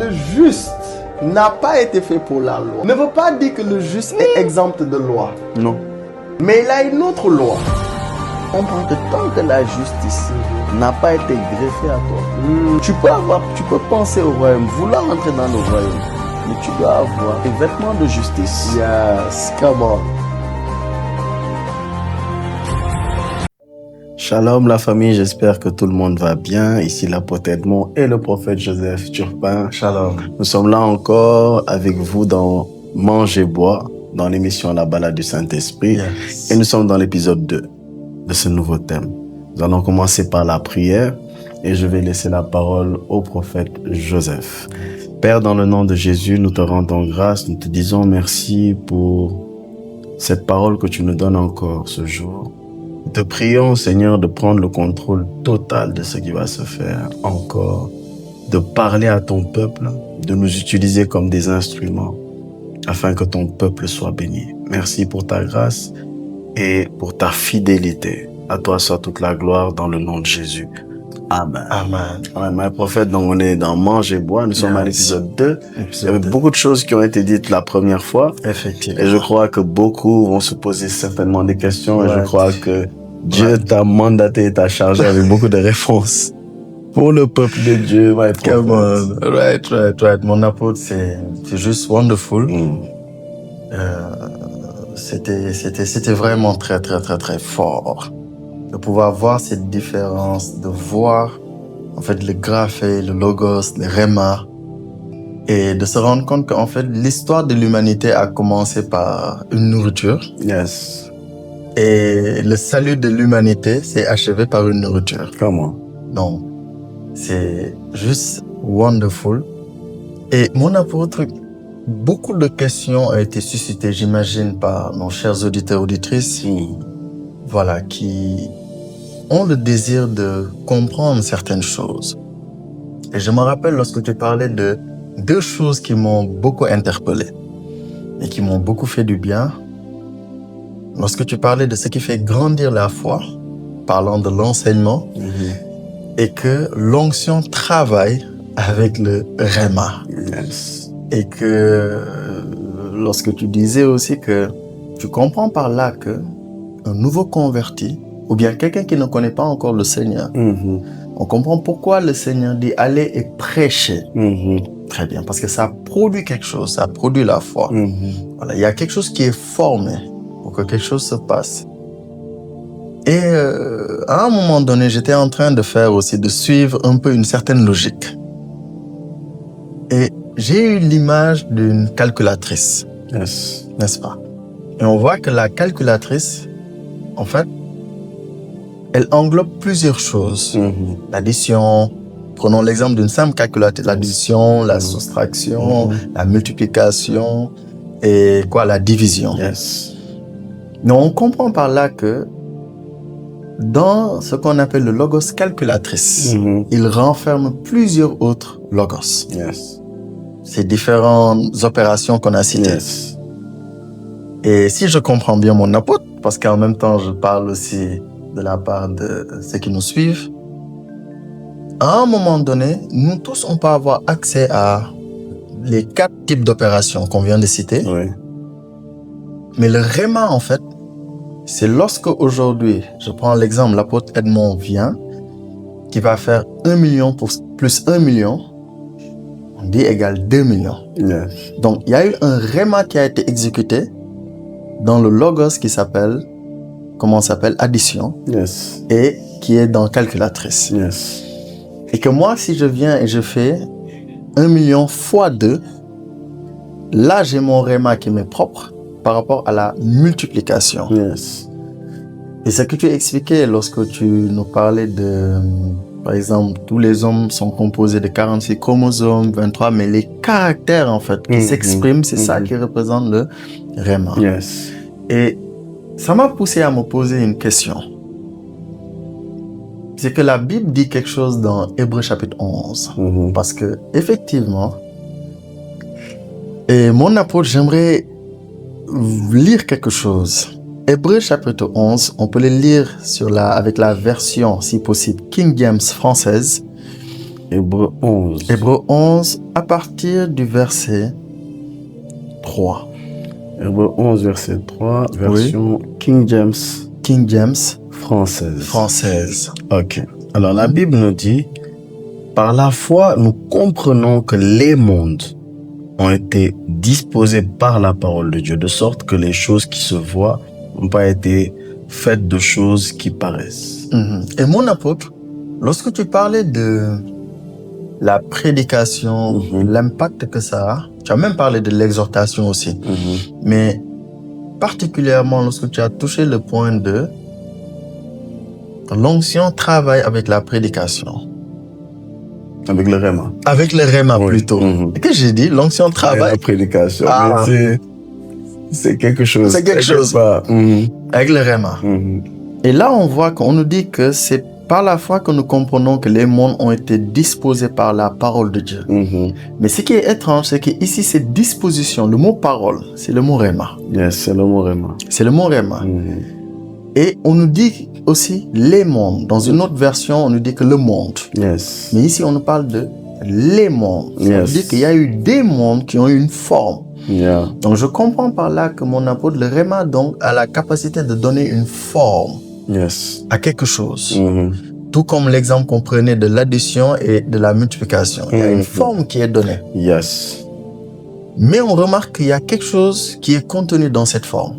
Le juste n'a pas été fait pour la loi. Ne veut pas dire que le juste est exempt de loi. Non. Mais il a une autre loi. Comprends que tant que la justice n'a pas été greffée à toi, tu peux penser au royaume, vouloir entrer dans le royaume, mais tu dois avoir des vêtements de justice. Yes, come on. Shalom la famille, j'espère que tout le monde va bien. Ici l'apôtre Edmond et le prophète Joseph Turpin. Shalom. Nous sommes là encore avec vous dans Mange et Bois, dans l'émission La Balade du Saint-Esprit. Yes. Et nous sommes dans l'épisode 2 de ce nouveau thème. Nous allons commencer par la prière et je vais laisser la parole au prophète Joseph. Père, dans le nom de Jésus, nous te rendons grâce, nous te disons merci pour cette parole que tu nous donnes encore ce jour. Nous te prions, Seigneur, de prendre le contrôle total de ce qui va se faire encore, de parler à ton peuple, de nous utiliser comme des instruments afin que ton peuple soit béni. Merci pour ta grâce et pour ta fidélité. À toi soit toute la gloire dans le nom de Jésus. Amen. Amen. Amen. Mon prophète, donc on est dans Mange et Bois. Nous sommes à l'épisode 2. Il y avait beaucoup de choses qui ont été dites la première fois. Effectivement. Et je crois que beaucoup vont se poser certainement des questions. Et je crois que Dieu t'a mandaté et t'a chargé avec beaucoup de réponses pour le peuple de Dieu. Come on. Right. Mon apôtre, c'est juste wonderful. C'était vraiment très fort de pouvoir voir cette différence, de voir en fait le graphé, le logos, le réma, et de se rendre compte qu'en fait l'histoire de l'humanité a commencé par une nourriture. Yes. Et le salut de l'humanité s'est achevé par une nourriture. Comment? Donc, c'est juste wonderful. Et mon apôtre, beaucoup de questions ont été suscitées, j'imagine, par nos chers auditeurs, auditrices, voilà, qui ont le désir de comprendre certaines choses. Et je me rappelle lorsque tu parlais de deux choses qui m'ont beaucoup interpellé et qui m'ont beaucoup fait du bien. Lorsque tu parlais de ce qui fait grandir la foi, parlant de l'enseignement, et que l'onction travaille avec le réma. Yes. Et que lorsque tu disais aussi que tu comprends par là que un nouveau converti, ou bien quelqu'un qui ne connaît pas encore le Seigneur, on comprend pourquoi le Seigneur dit aller et prêcher. Très bien, parce que ça produit quelque chose, ça produit la foi. Voilà, il y a quelque chose qui est formé pour que quelque chose se passe. Et à un moment donné, j'étais en train de suivre un peu une certaine logique. Et j'ai eu l'image d'une calculatrice. Yes. N'est-ce pas? Et on voit que la calculatrice, en fait, elle englobe plusieurs choses. L'addition, prenons l'exemple d'une simple calculatrice, l'addition, la soustraction, la multiplication et la division. Yes. Mais on comprend par là que dans ce qu'on appelle le logos calculatrice, il renferme plusieurs autres logos. Yes. Ces différentes opérations qu'on a citées. Yes. Et si je comprends bien mon apôtre, parce qu'en même temps je parle aussi de la part de ceux qui nous suivent, à un moment donné, nous tous on peut avoir accès à les 4 types d'opérations qu'on vient de citer. Oui. Mais le réma, en fait, c'est lorsque aujourd'hui, je prends l'exemple, l'apôtre Edmond vient, qui va faire 1 million plus 1 million, on dit égale 2 millions. Yes. Donc, il y a eu un réma qui a été exécuté dans le logos qui s'appelle, addition, Yes. et qui est dans calculatrice. Yes. Et que moi, si je viens et je fais 1 million fois 2, là, j'ai mon réma qui m'est propre par rapport à la multiplication. Yes. Et ce que tu expliquais lorsque tu nous parlais de, par exemple, tous les hommes sont composés de 46 chromosomes, 23, mais les caractères, en fait, qui s'expriment, c'est ça qui représente le réma. Yes. Et ça m'a poussé à me poser une question. C'est que la Bible dit quelque chose dans Hébreux chapitre 11. Parce que, effectivement, et mon apôtre, j'aimerais lire quelque chose. Hébreux chapitre 11, on peut le lire avec la version, si possible, King James française. Hébreux 11. Hébreux 11, à partir du verset 3. Hébreux 11, verset 3, version King James King James française. Ok. Alors la Bible nous dit, par la foi, nous comprenons que les mondes ont été disposés par la parole de Dieu, de sorte que les choses qui se voient n'ont pas été faites de choses qui paraissent. Et mon apôtre, lorsque tu parlais de la prédication, l'impact que ça a, tu as même parlé de l'exhortation aussi, mais particulièrement lorsque tu as touché le point de l'onction travaille avec la prédication. Avec le réma. Avec le réma plutôt. Et que j'ai dit, l'onction travaille. La prédication. C'est quelque chose. C'est quelque chose. Avec le réma. Et là, on voit qu'on nous dit que c'est par la foi que nous comprenons que les mondes ont été disposés par la parole de Dieu. Mais ce qui est étrange, c'est qu'ici, cette disposition, le mot parole, c'est le mot réma. Yes, c'est le mot réma. C'est le mot réma. Et on nous dit aussi les mondes. Dans une autre version, on nous dit que le monde. Yes. Mais ici, on nous parle de les mondes. Ça veut dire qu'il y a eu des mondes qui ont eu une forme. Donc, je comprends par là que mon apôtre, le réma, donc, a la capacité de donner une forme à quelque chose. Tout comme l'exemple qu'on prenait de l'addition et de la multiplication. Il y a une forme qui est donnée. Mais on remarque qu'il y a quelque chose qui est contenu dans cette forme.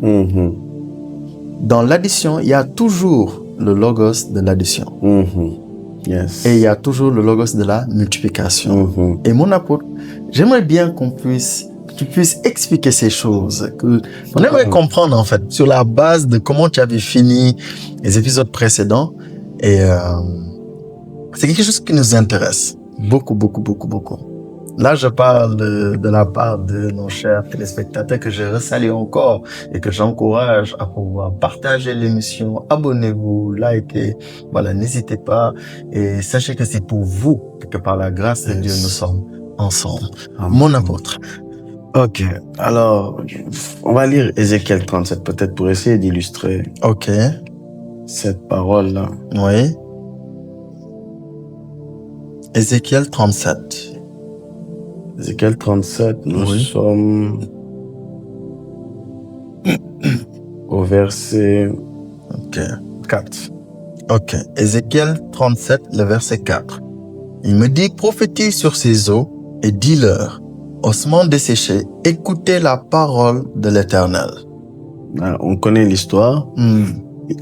Dans l'addition, il y a toujours le logos de l'addition. Et il y a toujours le logos de la multiplication. Et mon apôtre, j'aimerais bien que tu puisses expliquer ces choses. On aimerait comprendre en fait, sur la base de comment tu avais fini les épisodes précédents. Et c'est quelque chose qui nous intéresse. Beaucoup. Là, je parle de la part de nos chers téléspectateurs que je resalue encore et que j'encourage à pouvoir partager l'émission. Abonnez-vous, likez. Voilà, n'hésitez pas. Et sachez que c'est pour vous que par la grâce de Dieu, nous sommes ensemble. Mon apôtre. Ok. Alors, on va lire Ézéchiel 37 peut-être pour essayer d'illustrer cette parole-là. Oui. Ézéchiel 37. Ézéchiel 37, nous sommes au verset 4. Ok. Ézéchiel 37, le verset 4. Il me dit, prophétise sur ces eaux et dis-leur, ossements desséchés, écoutez la parole de l'Éternel. On connaît l'histoire.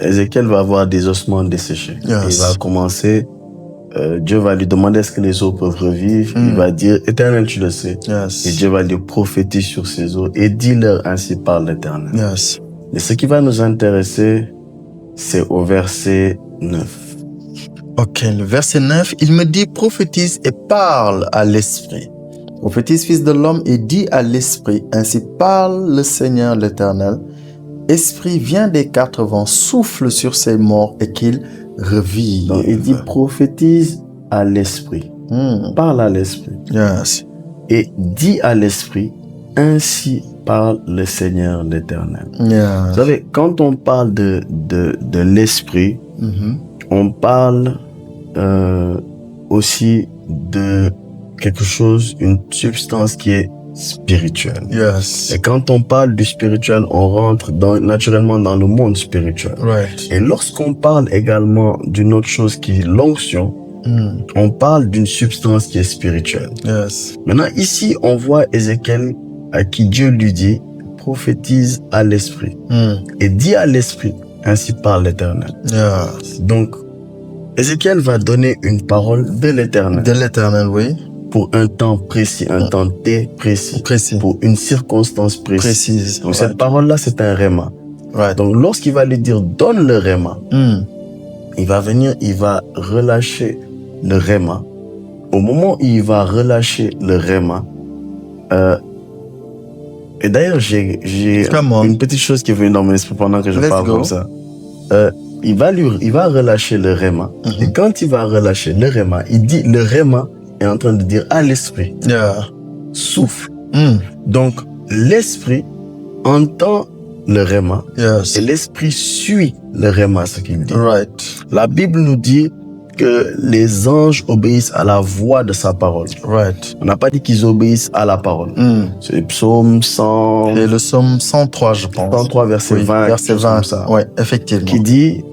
Ézéchiel va avoir des ossements desséchés. Il va commencer... Dieu va lui demander est-ce que les eaux peuvent revivre. Il va dire, Éternel, tu le sais. Et Dieu va lui prophétiser sur ces eaux et dis-leur ainsi parle l'Éternel. Et ce qui va nous intéresser, c'est au verset 9. Ok, le verset 9, il me dit, prophétise et parle à l'esprit. Prophétise, fils de l'homme, et dis à l'esprit, ainsi parle le Seigneur l'Éternel. Esprit, viens des quatre vents, souffle sur ces morts et qu'ils revivent. Donc, il dit prophétise à l'esprit. Parle à l'esprit. Et dis à l'esprit, ainsi parle le Seigneur l'Éternel. Vous savez, quand on parle de l'esprit, on parle aussi de quelque chose, une substance qui est spirituelle. Et quand on parle du spirituel, on rentre naturellement dans le monde spirituel. Et lorsqu'on parle également d'une autre chose qui est l'onction, on parle d'une substance qui est spirituelle. Maintenant, ici, on voit Ézéchiel à qui Dieu lui dit, prophétise à l'esprit. Et dis à l'esprit, ainsi parle l'Éternel. Donc, Ézéchiel va donner une parole de l'Éternel. De l'Éternel, oui. Pour un temps précis, un temps T précis. Pour une circonstance précise. Donc, cette parole-là, c'est un réma. Donc, lorsqu'il va lui dire, donne le réma, il va venir, il va relâcher le réma. Au moment où il va relâcher le réma, et d'ailleurs, j'ai une petite chose qui est venue dans mon esprit pendant que je parle comme ça. Il va relâcher le réma. Et quand il va relâcher le réma, il dit, le réma est en train de dire à l'esprit, souffle. Donc, l'esprit entend le réma et l'esprit suit le réma, ce qu'il dit. La Bible nous dit que les anges obéissent à la voix de sa parole. Right. On n'a pas dit qu'ils obéissent à la parole. C'est Psaume 100... Et le psaume 103, je pense. 103, verset 20. Verset 20, oui, effectivement. Qui dit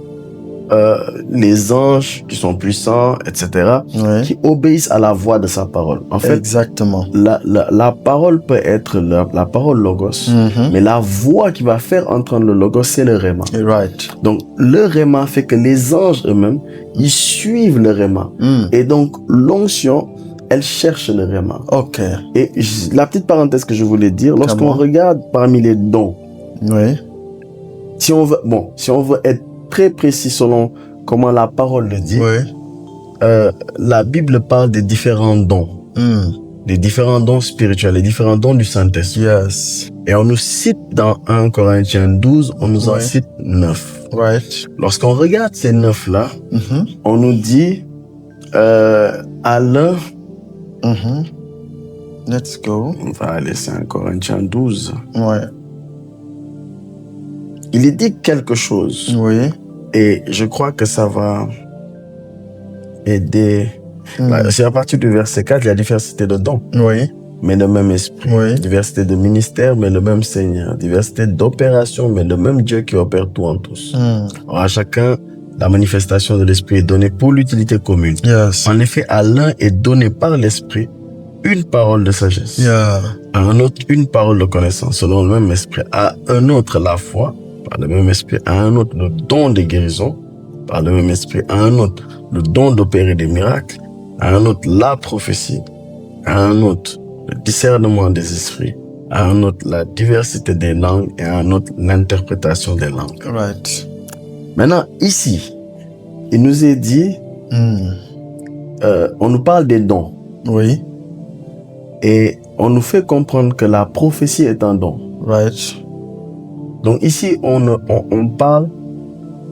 les anges qui sont puissants, etc., qui obéissent à la voix de sa parole. En fait, exactement. La parole peut être la parole logos, mais la voix qui va faire entendre le logos, c'est le réma. Right. Donc, le réma fait que les anges eux-mêmes, ils suivent le réma. Et donc, l'onction, elle cherche le réma. Ok. Et la petite parenthèse que je voulais dire, lorsqu'on regarde parmi les dons, si on veut être très précis selon comment la parole le dit, la Bible parle des différents dons, des différents dons spirituels, les différents dons du Saint-Esprit. Yes. Et on nous cite dans 1 Corinthiens 12, on nous en cite 9. Right. Lorsqu'on regarde ces 9-là, on nous dit à l'un, let's go. On va aller, c'est 1 Corinthiens 12. Ouais. Il est dit quelque chose. Oui. Et je crois que ça va aider. C'est à partir du verset 4, il y a diversité de dons. Oui. Mais le même esprit. Diversité de ministère, mais le même Seigneur. Diversité d'opération, mais le même Dieu qui opère tout en tous. Alors à chacun, la manifestation de l'esprit est donnée pour l'utilité commune. Yes. En effet, à l'un est donné par l'esprit une parole de sagesse. À un autre, une parole de connaissance, selon le même esprit. À un autre, la foi, par le même esprit. À un autre, le don de guérison, par le même esprit. À un autre, le don d'opérer des miracles. À un autre, la prophétie. À un autre, le discernement des esprits. À un autre, la diversité des langues. Et à un autre, l'interprétation des langues. Right. Maintenant, ici, il nous est dit, on nous parle des dons. Oui. Et on nous fait comprendre que la prophétie est un don. Right. Donc ici, on parle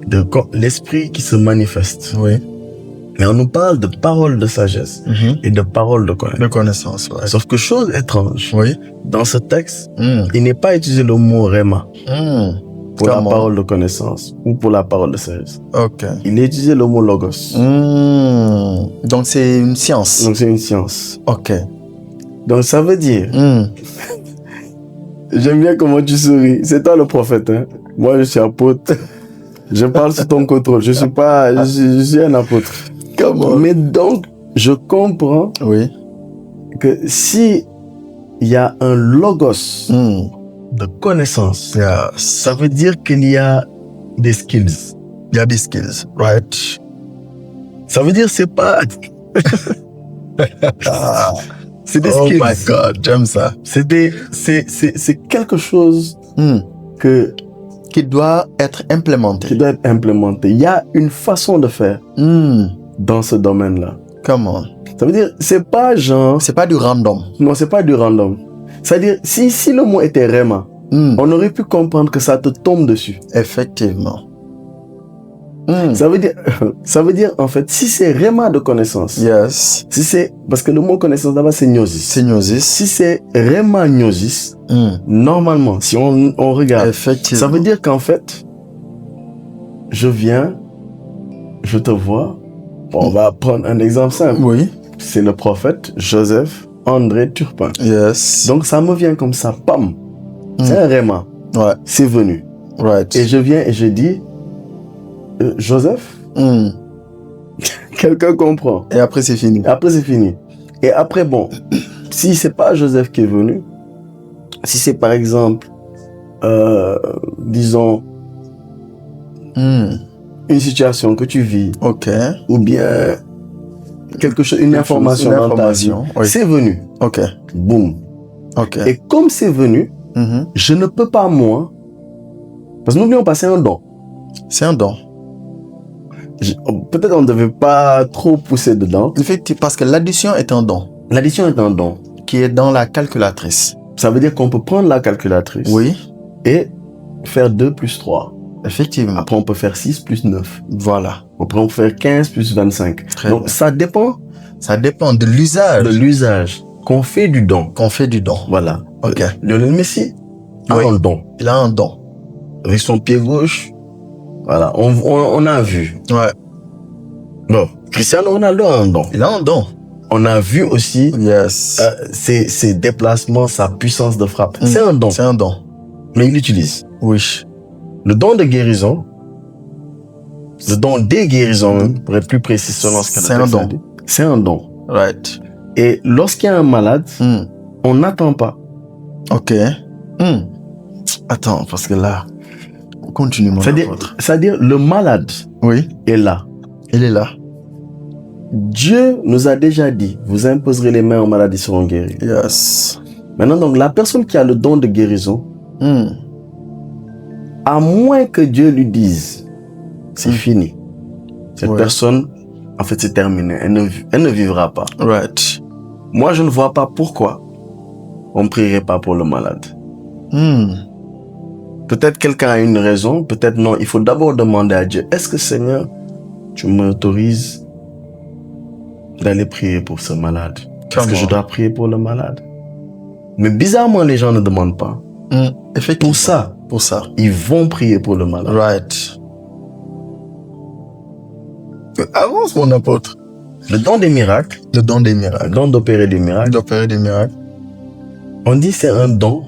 de l'esprit qui se manifeste. Oui. Mais on nous parle de paroles de sagesse et de paroles de connaissance. De connaissance, ouais. Sauf que chose étrange, dans ce texte, il n'est pas utilisé le mot réma pour la parole de connaissance ou pour la parole de sagesse. Ok. Il est utilisé le mot logos. Donc c'est une science. Donc c'est une science. Ok. Donc ça veut dire... J'aime bien comment tu souris. C'est toi le prophète, hein? Moi, je suis apôtre. Je parle sous ton contrôle. Je suis pas... Je suis un apôtre. Comment? Mais donc, je comprends que si il y a un logos de connaissance, ça veut dire qu'il y a des skills. Il y a des skills, right? Ça veut dire c'est pas... C'est des skills. Oh my God, j'aime ça. C'est quelque chose qui doit être implémenté. Qui doit être implémenté. Il y a une façon de faire dans ce domaine-là. Comment? Ça veut dire, c'est pas genre... C'est pas du random. Non, c'est pas du random. C'est-à-dire, si le mot était réma, on aurait pu comprendre que ça te tombe dessus. Effectivement. Ça veut dire, en fait, si c'est réma de connaissance. Yes. Si c'est, parce que le mot connaissance d'abord, c'est gnosis. C'est gnosis. Si c'est réma gnosis, normalement, si on regarde, ça veut dire qu'en fait, je viens, je te vois. Bon, on va prendre un exemple simple. Oui. C'est le prophète Joseph André Turpin. Yes. Donc ça me vient comme ça, pam. C'est un réma. Ouais. C'est venu. Right. Et je viens et je dis, Joseph, quelqu'un comprend. Et après c'est fini. Après c'est fini. Et après, bon, si c'est pas Joseph qui est venu, si c'est par exemple, disons, une situation que tu vis, ou bien quelque chose, une information dans ta vie, c'est venu. Ok. Boum. Ok. Et comme c'est venu, je ne peux pas moi, parce que n'oublions pas, c'est un don. C'est un don. Peut-être on ne devait pas trop pousser dedans. Effectivement, parce que l'addition est un don. L'addition est un don. Qui est dans la calculatrice. Ça veut dire qu'on peut prendre la calculatrice. Oui. Et faire 2 plus 3. Effectivement. Après, on peut faire 6 plus 9. Voilà. Après, on peut faire 15 plus 25. Donc, bien. Ça dépend. Ça dépend de l'usage. De l'usage. Qu'on fait du don. Qu'on fait du don. Voilà. Ok. Lionel Messi a un don. Il a un don. Avec son pied gauche. Voilà. On a vu. Ouais. Bon. Cristiano Ronaldo a un don. Il a un don. On a vu aussi Yes. ses déplacements, sa puissance de frappe. C'est un don. C'est un don. Mais il l'utilise. Oui. Le don de guérison, le don des guérisons, même, pour être plus précis selon ce C'est un don. C'est un don. Right. Et lorsqu'il y a un malade, on n'attend pas. Ok. Attends, parce que là, continue mon apôtre. C'est-à-dire, le malade Oui. est là. Il est là. Dieu nous a déjà dit, vous imposerez les mains aux malades, ils seront guéris. Yes. Maintenant, donc, la personne qui a le don de guérison, à moins que Dieu lui dise, c'est fini. Cette personne, en fait, c'est terminé. Elle ne vivra pas. Right. Moi, je ne vois pas pourquoi on ne prierait pas pour le malade. Peut-être quelqu'un a une raison, peut-être non. Il faut d'abord demander à Dieu, est-ce que Seigneur, tu m'autorises d'aller prier pour ce malade? Est-ce que je dois prier pour le malade? Mais bizarrement, les gens ne demandent pas. Effectivement. Pour ça, ils vont prier pour le malade. Right. Avance, mon apôtre. Le don des miracles. Le don des miracles. Le don d'opérer des miracles. D'opérer des miracles. On dit c'est un don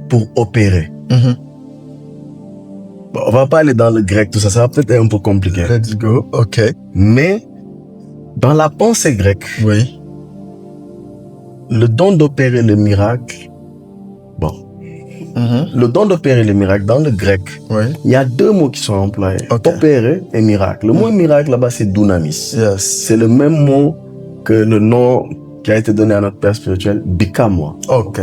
pour opérer. Bon, on va pas aller dans le grec, tout ça, ça va peut-être être un peu compliqué. Let's go. Ok. Mais, dans la pensée grecque, oui, le don d'opérer le miracle, le don d'opérer le miracle, dans le grec, il y a deux mots qui sont employés. Okay. Opérer et miracle. Le mot miracle, là-bas, c'est dunamis. Yes. C'est le même mot que le nom qui a été donné à notre père spirituel, Bikama. Ok.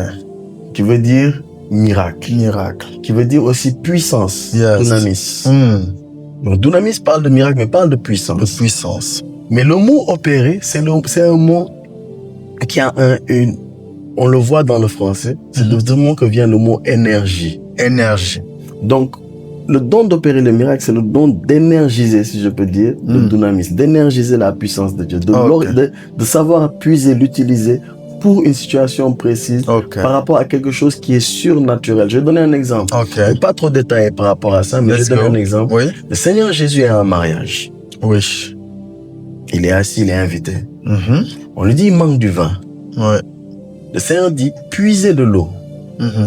Qui veut dire miracle. Miracle. Qui veut dire aussi puissance. Yes. Dunamis. Donc, dunamis parle de miracle, mais parle de puissance. De puissance. Mais le mot opérer, c'est un mot qui a on le voit dans le français, c'est de ce mot que vient le mot énergie. Énergie. Donc, le don d'opérer le miracle, c'est le don d'énergiser, si je peux dire, le dunamis, d'énergiser la puissance de Dieu, de savoir puiser, l'utiliser pour une situation précise par rapport à quelque chose qui est surnaturel. Je vais donner un exemple. Je ne vais pas trop détailler par rapport à ça, mais je vais donner un exemple. Oui. Le Seigneur Jésus est à un mariage. Oui. Il est assis, il est invité. On lui dit, il manque du vin. Ouais. Le Seigneur dit, puisez de l'eau.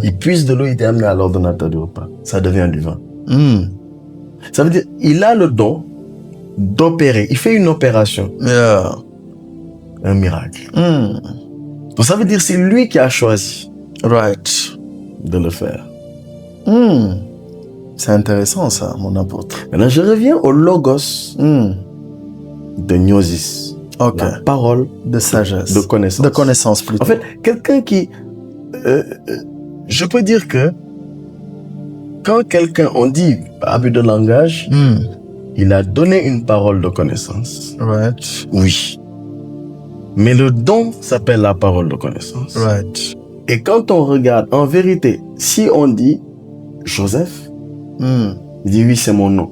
Il puise de l'eau, il est amené à l'ordonnateur du repas. Ça devient du vin. Ça veut dire, il a le don d'opérer. Il fait une opération. Un miracle. Donc ça veut dire, c'est lui qui a choisi de le faire. C'est intéressant ça, mon apôtre. Maintenant, je reviens au logos de gnosis. La parole de sagesse. De connaissance. De connaissance plutôt. En fait, quelqu'un qui... je peux dire que quand quelqu'un, on dit abus de langage, il a donné une parole de connaissance. Oui. Mais le don s'appelle la parole de connaissance. Et quand on regarde, en vérité, si on dit Joseph, il dit oui, c'est mon nom.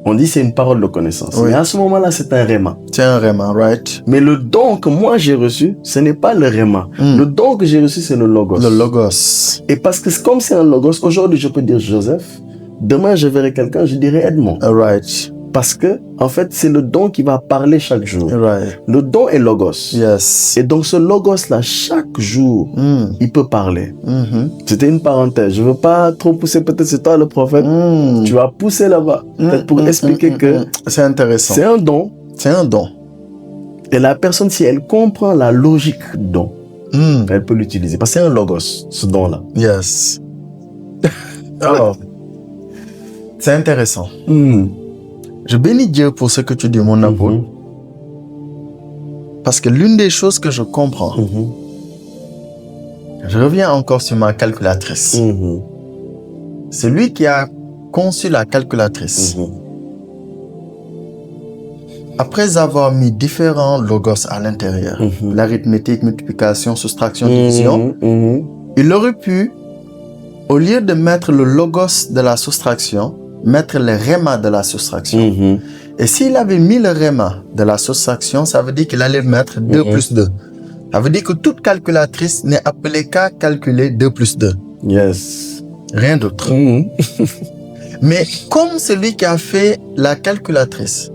On dit c'est une parole de connaissance. Mais à ce moment-là, c'est un réma. C'est un réma, right. Mais le don que moi j'ai reçu, ce n'est pas le réma. Le don que j'ai reçu, c'est le logos. Le logos. Et parce que comme c'est un logos, aujourd'hui je peux dire Joseph, demain je verrai quelqu'un, je dirai Edmond. Right. Parce que, en fait, c'est le don qui va parler chaque jour. Le don est logos. Yes. Et donc ce logos-là, chaque jour, il peut parler. C'était une parenthèse. Je veux pas trop pousser, peut-être c'est toi le prophète. Tu vas pousser là-bas, peut-être pour expliquer que c'est intéressant. C'est un don. C'est un don. Et la personne, si elle comprend la logique du don, elle peut l'utiliser. Parce que c'est un logos, ce don-là. Yes. Alors, c'est intéressant. Je bénis Dieu pour ce que tu dis, mon apôtre. Parce que l'une des choses que je comprends, je reviens encore sur ma calculatrice. C'est lui qui a conçu la calculatrice. Après avoir mis différents logos à l'intérieur, l'arithmétique, multiplication, soustraction, division, il aurait pu, au lieu de mettre le logos de la soustraction, mettre le réma de la soustraction. Et s'il avait mis le réma de la soustraction, ça veut dire qu'il allait mettre 2 plus 2. Ça veut dire que toute calculatrice n'est appelée qu'à calculer 2 plus 2. Yes. Rien d'autre. Mais comme celui qui a fait la calculatrice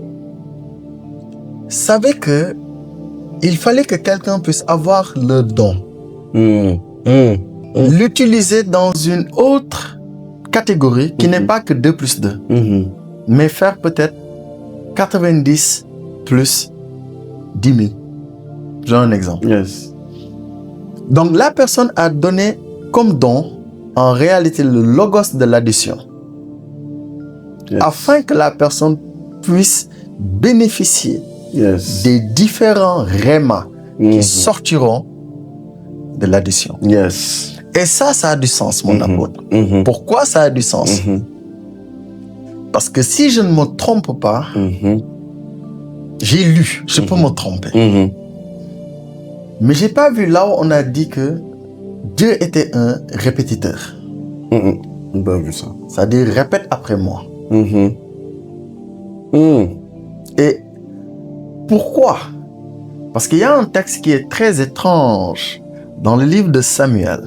savait que il fallait que quelqu'un puisse avoir le don, l'utiliser dans une autre catégorie qui n'est pas que 2 plus 2, mais faire peut-être 90 plus 10 000. J'ai un exemple. Yes. Donc la personne a donné comme don en réalité le logos de l'addition, Yes. afin que la personne puisse bénéficier Yes. des différents rémas qui sortiront de l'addition. Yes. Et ça a du sens, mon apôtre. Pourquoi ça a du sens? Parce que si je ne me trompe pas, j'ai lu, je peux me tromper. Mais j'ai pas vu là où on a dit que Dieu était un répétiteur. On pas vu ça. C'est-à-dire, répète après moi. Et pourquoi? Parce qu'il y a un texte qui est très étrange dans le livre de Samuel.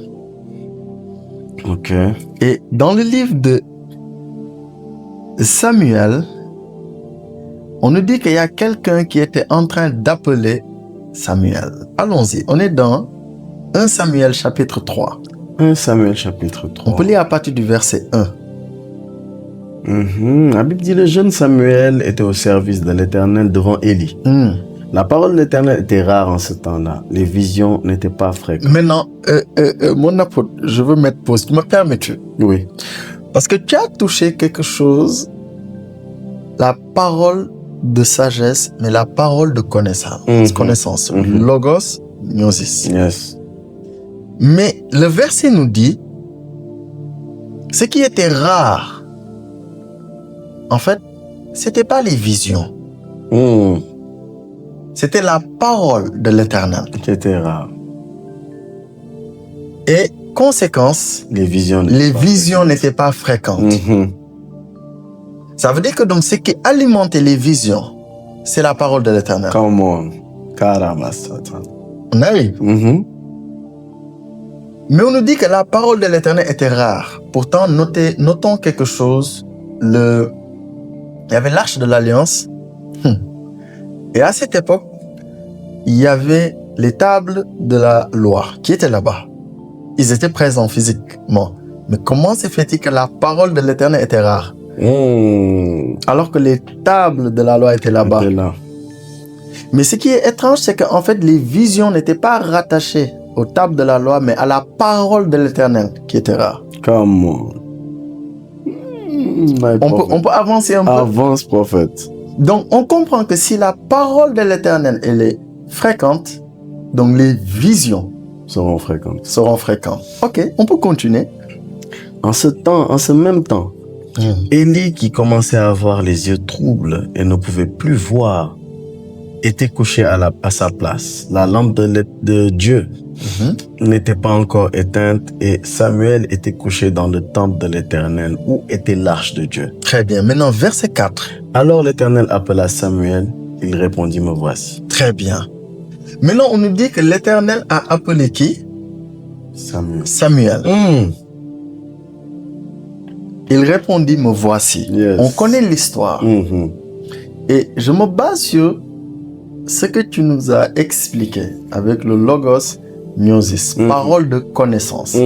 Ok. Et dans le livre de Samuel, on nous dit qu'il y a quelqu'un qui était en train d'appeler Samuel. Allons-y, on est dans 1 Samuel chapitre 3. 1 Samuel chapitre 3. On peut lire à partir du verset 1. La Bible dit, le jeune Samuel était au service de l'Éternel devant Élie. La parole de l'Éternel était rare en ce temps-là. Les visions n'étaient pas fréquentes. Maintenant, mon apôtre, je veux mettre pause. Tu me permets-tu? Oui. Parce que tu as touché quelque chose, la parole de sagesse, mais la parole de connaissance. Connaissance. Logos, gnosis. Yes. Mais le verset nous dit, ce qui était rare, en fait, c'était pas les visions. C'était la parole de l'Éternel. C'était rare. Et conséquence, Les visions n'étaient pas fréquentes. Ça veut dire que donc ce qui alimentait les visions, c'est la parole de l'Éternel. Come on. Caramba, Satan. On arrive. Mais on nous dit que la parole de l'Éternel était rare. Pourtant, notons quelque chose. Il y avait l'arche de l'Alliance. Et à cette époque, il y avait les tables de la loi qui étaient là-bas. Ils étaient présents physiquement. Mais comment se fait-il que la parole de l'Éternel était rare? Alors que les tables de la loi étaient là-bas. Là. Mais ce qui est étrange, c'est qu'en fait, les visions n'étaient pas rattachées aux tables de la loi, mais à la parole de l'Éternel qui était rare. Come on. On peut avancer un peu. Avance, prophète. Donc, on comprend que si la parole de l'Éternel elle est fréquente, donc les visions seront fréquentes. Ok, on peut continuer. En ce même temps, Élie, qui commençait à avoir les yeux troubles et ne pouvait plus voir, était couché à sa place. La lampe de Dieu n'était pas encore éteinte et Samuel était couché dans le temple de l'Éternel où était l'arche de Dieu. Très bien. Maintenant, verset 4. Alors l'Éternel appela Samuel. Il répondit, me voici. Très bien. Maintenant, on nous dit que l'Éternel a appelé qui? Samuel. Il répondit, me voici. Yes. On connaît l'histoire. Et je me base sur ce que tu nous as expliqué avec le logos gnosis, parole de connaissance.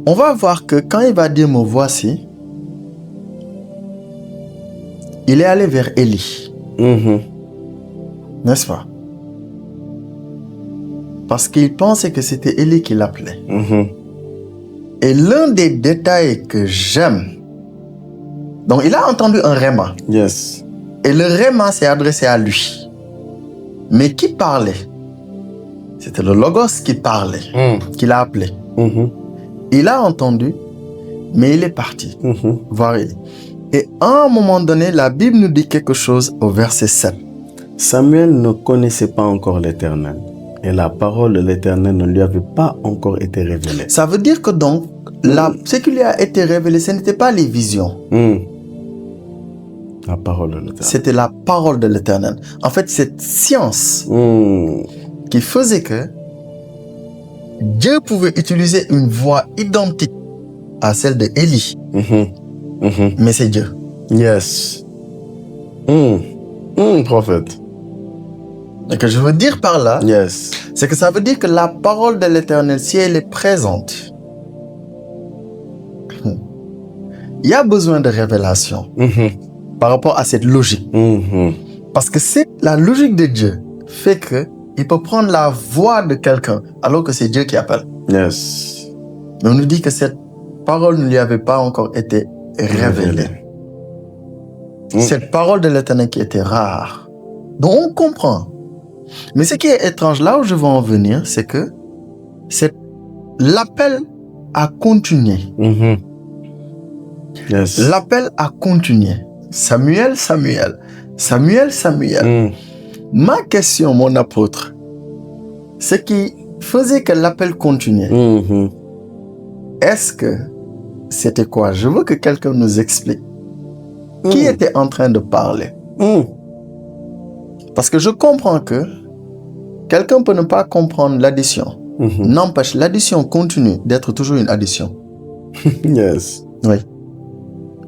On va voir que quand il va dire me voici, il est allé vers Élie. N'est-ce pas? Parce qu'il pensait que c'était Élie qui l'appelait. Et l'un des détails que j'aime, donc il a entendu un réma. Yes. Et le réma s'est adressé à lui. Mais qui parlait? C'était le logos qui parlait, qui l'a appelé. Il a entendu, mais il est parti voir Élie. Et à un moment donné, la Bible nous dit quelque chose au verset 7. Samuel ne connaissait pas encore l'Éternel. Et la parole de l'Éternel ne lui avait pas encore été révélée. Ça veut dire que donc, ce qui lui a été révélé, ce n'était pas les visions. La parole de l'Éternel. C'était la parole de l'Éternel. En fait, cette science qui faisait que Dieu pouvait utiliser une voix identique à celle de Élie. Mais c'est Dieu. Yes. Prophète. Et que je veux dire par là, Yes. c'est que ça veut dire que la parole de l'Éternel, si elle est présente, il y a besoin de révélation par rapport à cette logique. Parce que c'est la logique de Dieu fait que il peut prendre la voix de quelqu'un alors que c'est Dieu qui appelle. Yes. Mais on nous dit que cette parole ne lui avait pas encore été révélée. Cette parole de l'Éternel qui était rare. Donc on comprend. Mais ce qui est étrange, là où je veux en venir, c'est que l'appel a continué. Yes. L'appel a continué. Samuel. Ma question, mon apôtre, ce qui faisait que l'appel continuait, est-ce que c'était quoi? Je veux que quelqu'un nous explique. Qui était en train de parler? Parce que je comprends que quelqu'un peut ne pas comprendre l'addition. N'empêche, l'addition continue d'être toujours une addition. Yes. Oui.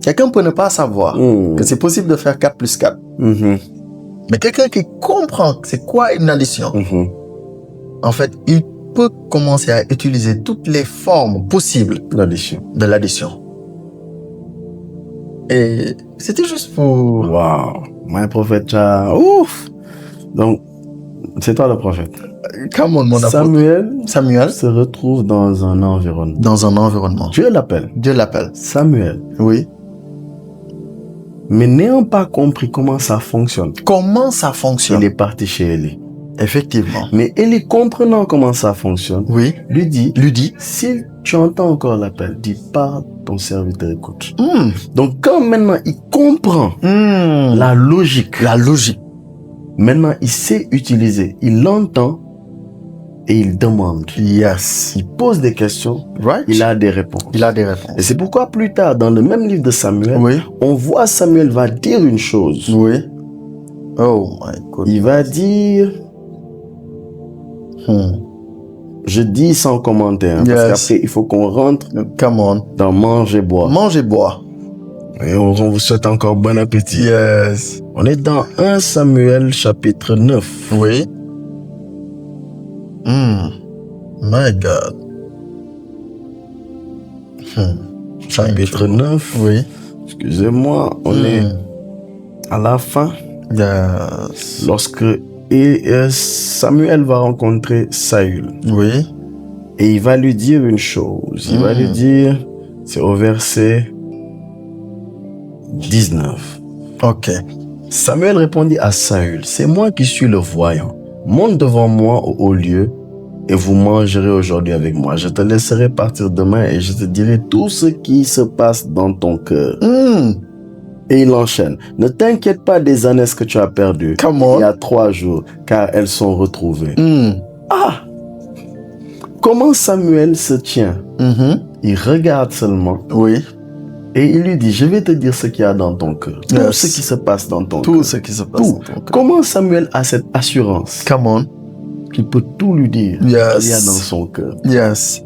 Quelqu'un peut ne pas savoir que c'est possible de faire 4 plus 4. Mais quelqu'un qui comprend c'est quoi une addition, en fait, il peut commencer à utiliser toutes les formes possibles de l'addition. Et c'était juste pour... Wow. Moi, prophète, ouf. Donc, c'est toi le prophète. Come on, mon apôtre. Samuel se retrouve dans un environnement. Dans un environnement. Dieu l'appelle. Samuel. Oui. Mais n'ayant pas compris comment ça fonctionne. Il est parti chez Élie. Effectivement. Mais Élie, comprenant comment ça fonctionne, oui, lui dit, si tu entends encore l'appel, dis pas ton serviteur écoute. Donc quand maintenant il comprend la logique, maintenant il sait utiliser, il l'entend et il demande. Yes. Il pose des questions, il a des réponses. Et c'est pourquoi plus tard, dans le même livre de Samuel, on voit Samuel va dire une chose. Oui. Oh my God. Il va dire... Je dis sans commentaire, parce qu'après, il faut qu'on rentre dans manger, boire. Et on vous souhaite encore bon appétit. Yes. On est dans 1 Samuel chapitre 9. Oui. My God. Chapitre 9. Oui. Excusez-moi, on est à la fin. Yes. Lorsque Samuel va rencontrer Saül. Oui. Et il va lui dire une chose. Il va lui dire, c'est au verset 19. Ok. Samuel répondit à Saül, c'est moi qui suis le voyant. Monte devant moi au haut lieu et vous mangerez aujourd'hui avec moi. Je te laisserai partir demain et je te dirai tout ce qui se passe dans ton cœur. Et il enchaîne. Ne t'inquiète pas des ânesses que tu as perdues il y a 3 jours, car elles sont retrouvées. Comment Samuel se tient? Il regarde seulement. Oui. Et il lui dit, je vais te dire ce qu'il y a dans ton cœur. Tout ce qui se passe dans ton cœur. Tout ce qui se passe dans ton cœur. Comment Samuel a cette assurance? Qu'il peut tout lui dire qu'il y a dans son cœur. Yes.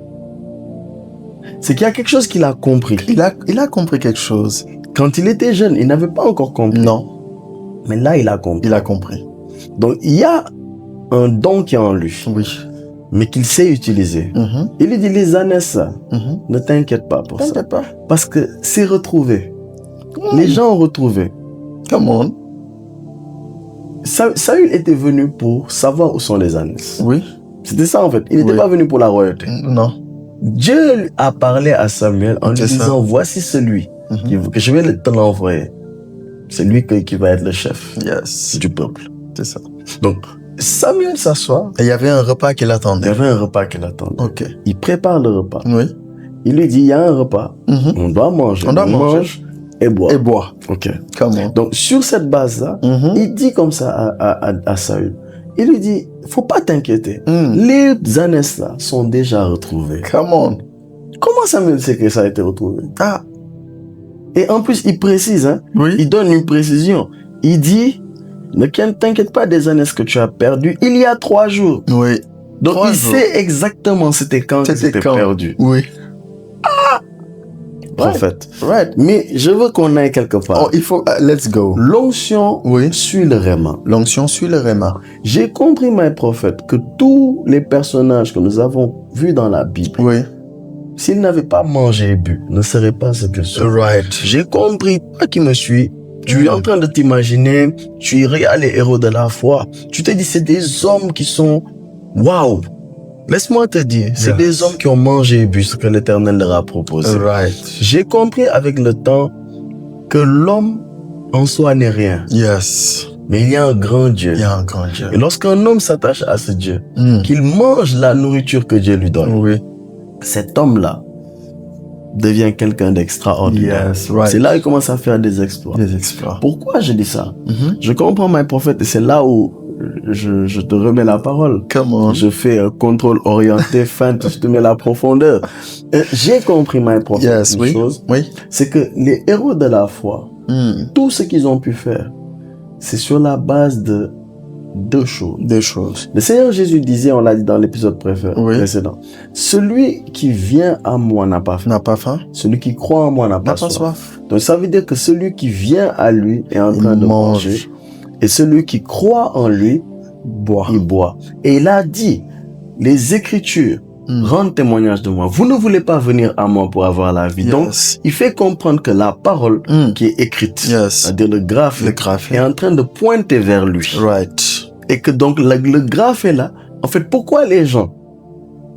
C'est qu'il y a quelque chose qu'il a compris. Il a compris quelque chose. Quand il était jeune, il n'avait pas encore compris. Non. Mais là, il a compris. Il a compris. Donc, il y a un don qui est en lui. Oui. Mais qu'il sait utiliser. Il lui dit, les ânesses, ne t'inquiète pas pour ça. Parce que c'est retrouvé. Les gens ont retrouvé. Saül était venu pour savoir où sont les ânesses. Oui. C'était ça en fait. Il n'était pas venu pour la royauté. Non. Dieu a parlé à Samuel en lui disant, voici celui que je vais te l'envoyer. C'est lui qui va être le chef du peuple. C'est ça. Donc, Samuel s'assoit. Et il y avait un repas qui l'attendait. Ok. Il prépare le repas. Oui. Il lui dit, il y a un repas. On doit manger. On mange et boire. Ok. Donc, sur cette base-là, il dit comme ça à Saül. Il lui dit, faut pas t'inquiéter. Les ânesses-là sont déjà retrouvées. Comment Samuel sait que ça a été retrouvé? Et en plus, il précise, il donne une précision. Il dit, ne t'inquiète pas des ânesses que tu as perdues il y a 3 jours. Oui. Donc, il sait exactement c'était quand c'était perdu. Oui. prophète. Right. Mais je veux qu'on aille quelque part. Oh, il faut, let's go. L'onction Oui. suit le réma. L'onction suit le réma. J'ai compris, mes prophètes, que tous les personnages que nous avons vus dans la Bible, Oui. s'ils n'avaient pas mangé et bu, ne seraient pas ce qu'ils sont. Right. J'ai compris, toi qui me suis, tu es en train de t'imaginer, tu regardes les héros de la foi, tu te dis c'est des hommes qui sont, waouh. Laisse-moi te dire, c'est des hommes qui ont mangé et bu ce que l'Éternel leur a proposé. Right. J'ai compris avec le temps que l'homme en soi n'est rien. Yes. Mais il y a un grand Dieu. Il y a un grand Dieu. Et lorsqu'un homme s'attache à ce Dieu, Mm. qu'il mange la nourriture que Dieu lui donne, Oui. cet homme-là devient quelqu'un d'extraordinaire. Yes, right. C'est là qu'il commence à faire des exploits. Des exploits. Pourquoi je dis ça? Mhm. Je comprends mes prophètes et c'est là où je te remets la parole. Come on. Je fais un contrôle orienté, feinte, je te mets la profondeur. J'ai compris mes prophètes Yes, une oui. chose, Oui. c'est que les héros de la foi, Mm. tout ce qu'ils ont pu faire, c'est sur la base de deux choses. Des choses. Le Seigneur Jésus disait, on l'a dit dans l'épisode Oui. précédent, celui qui vient à moi n'a pas faim. N'a pas faim? Celui qui croit en moi n'a N'a pas pas soif. soif. Donc ça veut dire que celui qui vient à lui est en Il train de mange. manger. Et celui qui croit en lui, Bois. il boit. Et il a dit, les Écritures Mm. rendent témoignage de moi. Vous ne voulez pas venir à moi pour avoir la vie. Yes. Donc, il fait comprendre que la parole Mm. qui est écrite, Yes. c'est-à-dire le graphe, Le graphe. est en train de pointer vers lui. Right. Et que donc le graphe est là. En fait, pourquoi les gens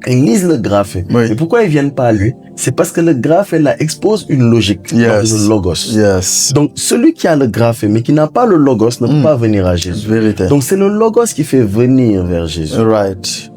ils lisent le graphe Oui. et pourquoi ils viennent pas à lui? C'est parce que le graphe là expose une logique, Yes. donc le logos. Yes. Donc celui qui a le graphe mais qui n'a pas le logos ne peut Mm. pas venir à Jésus. Vérité. Donc c'est le logos qui fait venir vers Jésus. Right.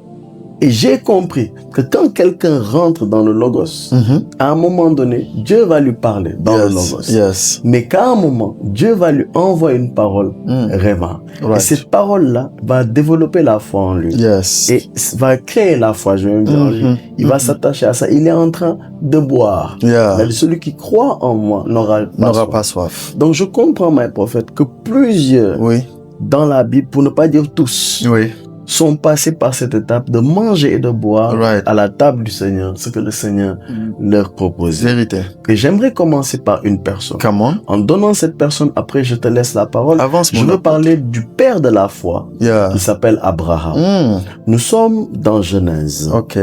Et j'ai compris que quand quelqu'un rentre dans le logos, Mhm. à un moment donné, Dieu va lui parler dans le Yes. logos. Yes. Mais qu'à un moment, Dieu va lui envoyer une parole, Mm. réma. Et Right. cette parole-là va développer la foi en lui. Yes. Et va créer la foi, je vais même dire en lui. Mhm. Il va s'attacher à ça. Il est en train de boire. Yeah. Mais celui qui croit en moi n'aura N'aura soif. pas soif. Donc je comprends, mes prophètes, que plusieurs Oui. dans la Bible, pour ne pas dire tous, Oui. sont passés par cette étape de manger et de boire Right. à la table du Seigneur, ce que le Seigneur leur propose. Vérité. Et j'aimerais commencer par une personne. Come on. En donnant cette personne, après je te laisse la parole. Avance, Je mon veux parler du père de la foi. Yeah. Il s'appelle Abraham. Mm. Nous sommes dans Genèse. Ok.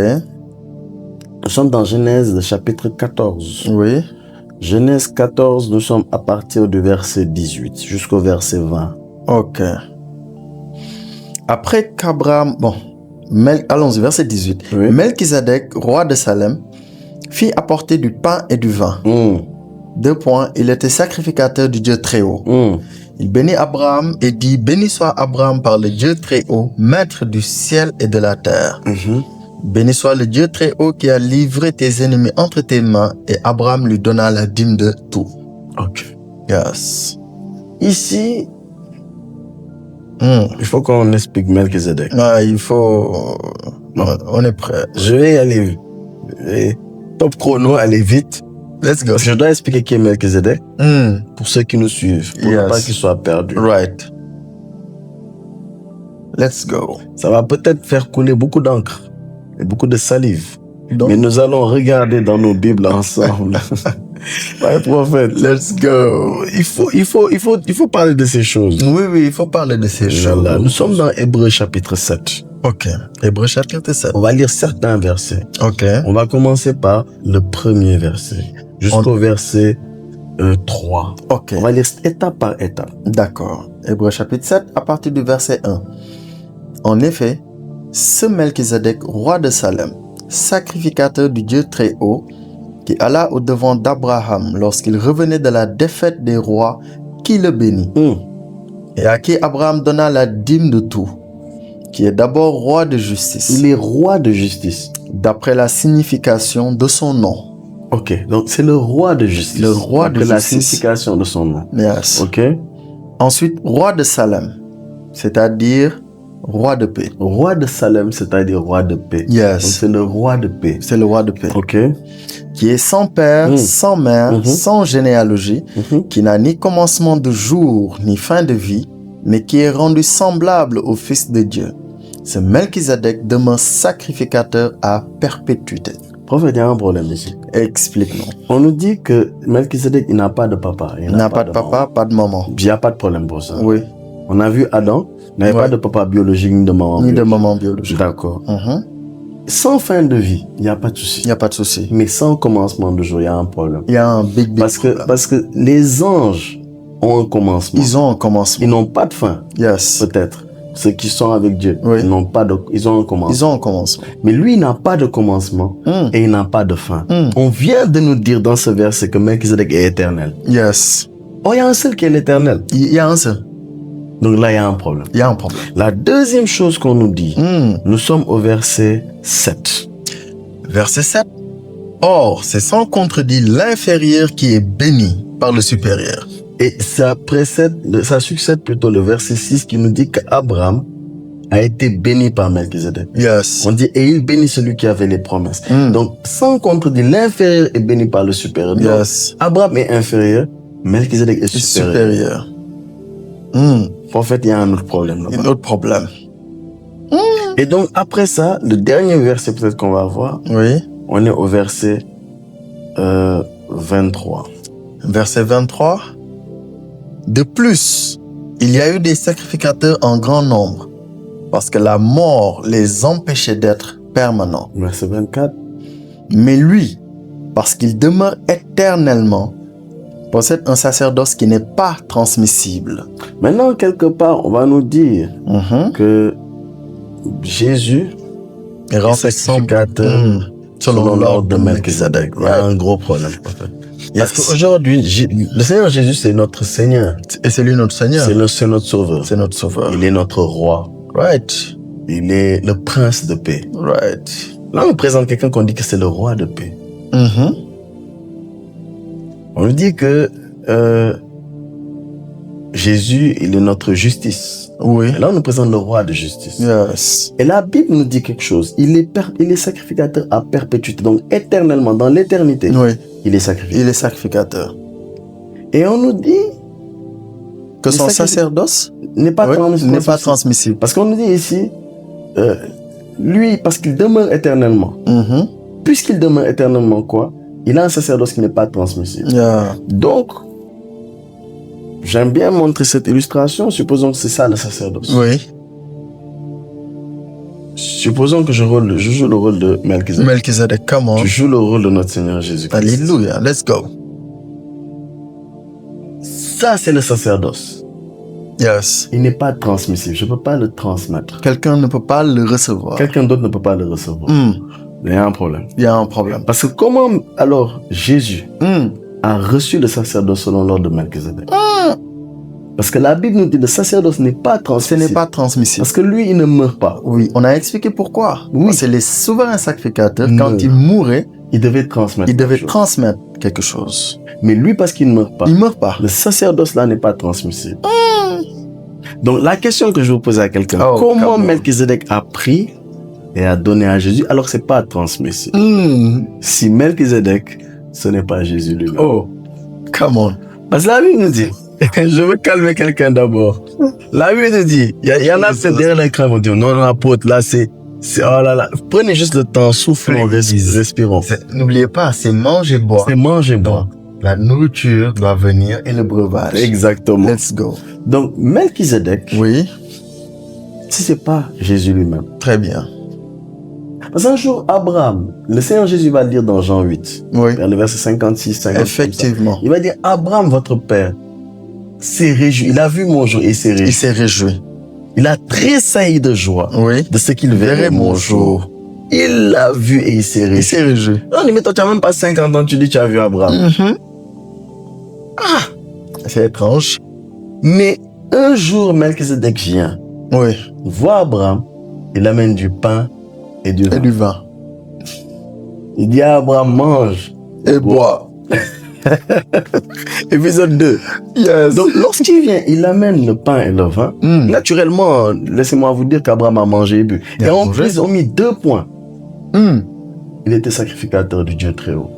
Nous sommes dans Genèse, le chapitre 14. Oui. Genèse 14, nous sommes à partir du verset 18 jusqu'au verset 20. Ok. Après qu'Abraham, bon, allons-y, verset 18. Oui. Melchizedek, roi de Salem, fit apporter du pain et du vin. 2 points. Il était sacrificateur du Dieu très haut. Il bénit Abraham et dit, béni soit Abraham par le Dieu très haut, maître du ciel et de la terre. Béni soit le Dieu très haut qui a livré tes ennemis entre tes mains, et Abraham lui donna la dîme de tout. Ok. Yes. Ici, Mm. il faut qu'on explique Melchizedek. Ah, il faut... On est prêt. Je vais y aller. Et top chrono, aller vite. Let's go. Parce que je dois expliquer qui est Melchizedek Mm. pour ceux qui nous suivent, pour Yes. ne pas qu'ils soient perdus. Right. Let's go. Ça va peut-être faire couler beaucoup d'encre et beaucoup de salive. Donc, Mais nous allons regarder dans nos Bibles ensemble. Ouais, prophète, let's go. il faut parler de ces choses. Oui, il faut parler de ces choses. Voilà. Nous sommes dans Hébreux chapitre 7. Ok. Hébreux chapitre 7. On va lire certains versets. Ok. On va commencer par le premier verset jusqu'au verset 3. Ok. On va lire étape par étape. D'accord. Hébreux chapitre 7 à partir du verset 1. En effet, ce Melchizedek, roi de Salem, sacrificateur du Dieu très haut, qui alla au-devant d'Abraham lorsqu'il revenait de la défaite des rois, qui le bénit, et à qui Abraham donna la dîme de tout, qui est d'abord roi de justice, Il est roi de justice. d'après la signification de son nom. Ok, donc c'est le roi de justice. Le roi de D'après la justice. signification de son nom. Yes. Ok. Ensuite, roi de Salem, c'est-à-dire roi de paix. Roi de Salem, c'est-à-dire roi de paix. Donc Yes. c'est le roi de paix. C'est le roi de paix. Ok. Qui est sans père, Mm. sans mère, Mhm. sans généalogie, Mhm. qui n'a ni commencement de jour, ni fin de vie, mais qui est rendu semblable au Fils de Dieu. Ce Melchizedek demeure sacrificateur à perpétuité. Prophète, il y a un problème ici. Explique-nous. On nous dit que Melchizedek, il n'a pas de papa. Il n'a pas de papa, pas de maman. Il n'y a pas de problème pour ça. Oui. On a vu Adam, il n'avait pas de papa biologique ni de maman Ni biologique. de maman biologique. D'accord. Sans fin de vie, il n'y a pas de souci. Il n'y a pas de souci. Mais sans commencement de jour, il y a un problème. Il y a un big Parce que les anges ont un commencement. Ils ont un commencement. Ils n'ont pas de fin. Yes. Peut-être. Ceux qui sont avec Dieu, Oui. ils ont un commencement. Ils ont un commencement. Mais lui, il n'a pas de commencement et il n'a pas de fin. On vient de nous dire dans ce verset que Melchizedek est éternel. Yes. Oh, il y a un seul qui est l'éternel. Il y a un seul. Donc là, il y a un problème. Il y a un problème. La deuxième chose qu'on nous dit, nous sommes au verset 7. Verset 7. Or, c'est sans contredit l'inférieur qui est béni par le supérieur. Et ça succède plutôt le verset 6 qui nous dit qu'Abraham a été béni par Melchizedek. Yes. On dit, et il bénit celui qui avait les promesses. Donc, sans contredit, l'inférieur est béni par le supérieur. Yes. Donc, Abraham est inférieur, Melchizedek est supérieur. En fait, il y a un autre problème là-bas. Un autre problème. Et donc, après ça, le dernier verset peut-être qu'on va voir, Oui. on est au verset 23. Verset 23. De plus, il y a eu des sacrificateurs en grand nombre, parce que la mort les empêchait d'être permanents. Verset 24. Mais lui, parce qu'il demeure éternellement, possède un sacerdoce qui n'est pas transmissible. Maintenant, quelque part, on va nous dire que Jésus est sacrificateur selon l'ordre de Melchizedek. Il y a un gros problème. Parce qu'aujourd'hui, le Seigneur Jésus, c'est notre Seigneur. Et c'est lui notre Seigneur. C'est notre Sauveur. C'est notre Sauveur. Il est notre Roi. Right. Il est le Prince de paix. Right. Là, on nous présente quelqu'un qu'on dit que c'est le Roi de paix. On nous dit que Jésus, il est notre justice. Oui. Et là, on nous présente le Roi de justice. Yes. Et la Bible nous dit quelque chose. Il est sacrificateur à perpétuité. Donc, éternellement, dans l'éternité, Oui. il est sacrificateur. Il est sacrificateur. Et on nous dit que son sacerdoce n'est pas transmissible. Parce qu'on nous dit ici, lui, parce qu'il demeure éternellement. Puisqu'il demeure éternellement, quoi? Il a un sacerdoce qui n'est pas transmissible. Donc, j'aime bien montrer cette illustration. Supposons que c'est ça le sacerdoce. Oui. Supposons que je joue le rôle de Melchizedek. Melchizedek, comment? Tu joues le rôle de notre Seigneur Jésus-Christ. Alléluia, let's go. Ça, c'est le sacerdoce. Yes. Il n'est pas transmissible. Je ne peux pas le transmettre. Quelqu'un ne peut pas le recevoir. Quelqu'un d'autre ne peut pas le recevoir. Il y a un problème. Il y a un problème. Parce que comment, alors, Jésus a reçu le sacerdoce selon l'ordre de Melchizedek? Parce que la Bible nous dit que le sacerdoce n'est pas transmissible. Ce n'est pas transmissible. Parce que lui, il ne meurt pas. Oui, on a expliqué pourquoi. Oui. C'est les souverains sacrificateurs, quand ils mouraient, il devait transmettre quelque chose. Mais lui, parce qu'il ne meurt pas. Il ne meurt pas. Le sacerdoce là n'est pas transmissible. Donc la question que je vous pose à quelqu'un, comment Melchizedek a pris et a donné à Jésus alors que ce n'est pas transmissible? Si Melchizedek, ce n'est pas Jésus lui-même. Oh, come on. Parce que la Bible nous dit, je veux calmer quelqu'un d'abord. La Bible nous dit, il y en a peut-être derrière l'écran qui vont dire, non, l'apôtre, là, c'est, oh là là. Prenez juste le temps, soufflons, respirons. N'oubliez pas, c'est manger, boire. C'est manger, boire. La nourriture doit venir et le breuvage. Exactement. Let's go. Donc, Melchizedek, oui, si c'est pas Jésus lui-même. Très bien. Parce qu'un jour, Abraham, le Seigneur Jésus va le dire dans Jean 8, vers le verset 56, 57. Effectivement. Il va dire, Abraham, votre père, s'est réjoui. Il a vu mon jour et il s'est réjoui. Il s'est réjoui. Il a tressailli de joie de ce qu'il verrait mon jour. Il l'a vu et il s'est réjoui. Il s'est réjoui. Non, mais toi, tu n'as même pas 50 ans, tu dis tu as vu Abraham. C'est étrange. Mais un jour, Melchizedek vient. Voit Abraham, il amène du pain et du vin. Il dit à Abraham, mange et bois. Épisode 2. Yes. Donc, lorsqu'il vient, il amène le pain et le vin. Naturellement, laissez-moi vous dire qu'Abraham a mangé et bu. Et en plus, ils ont mis 2 points. Il était sacrificateur du Dieu très haut.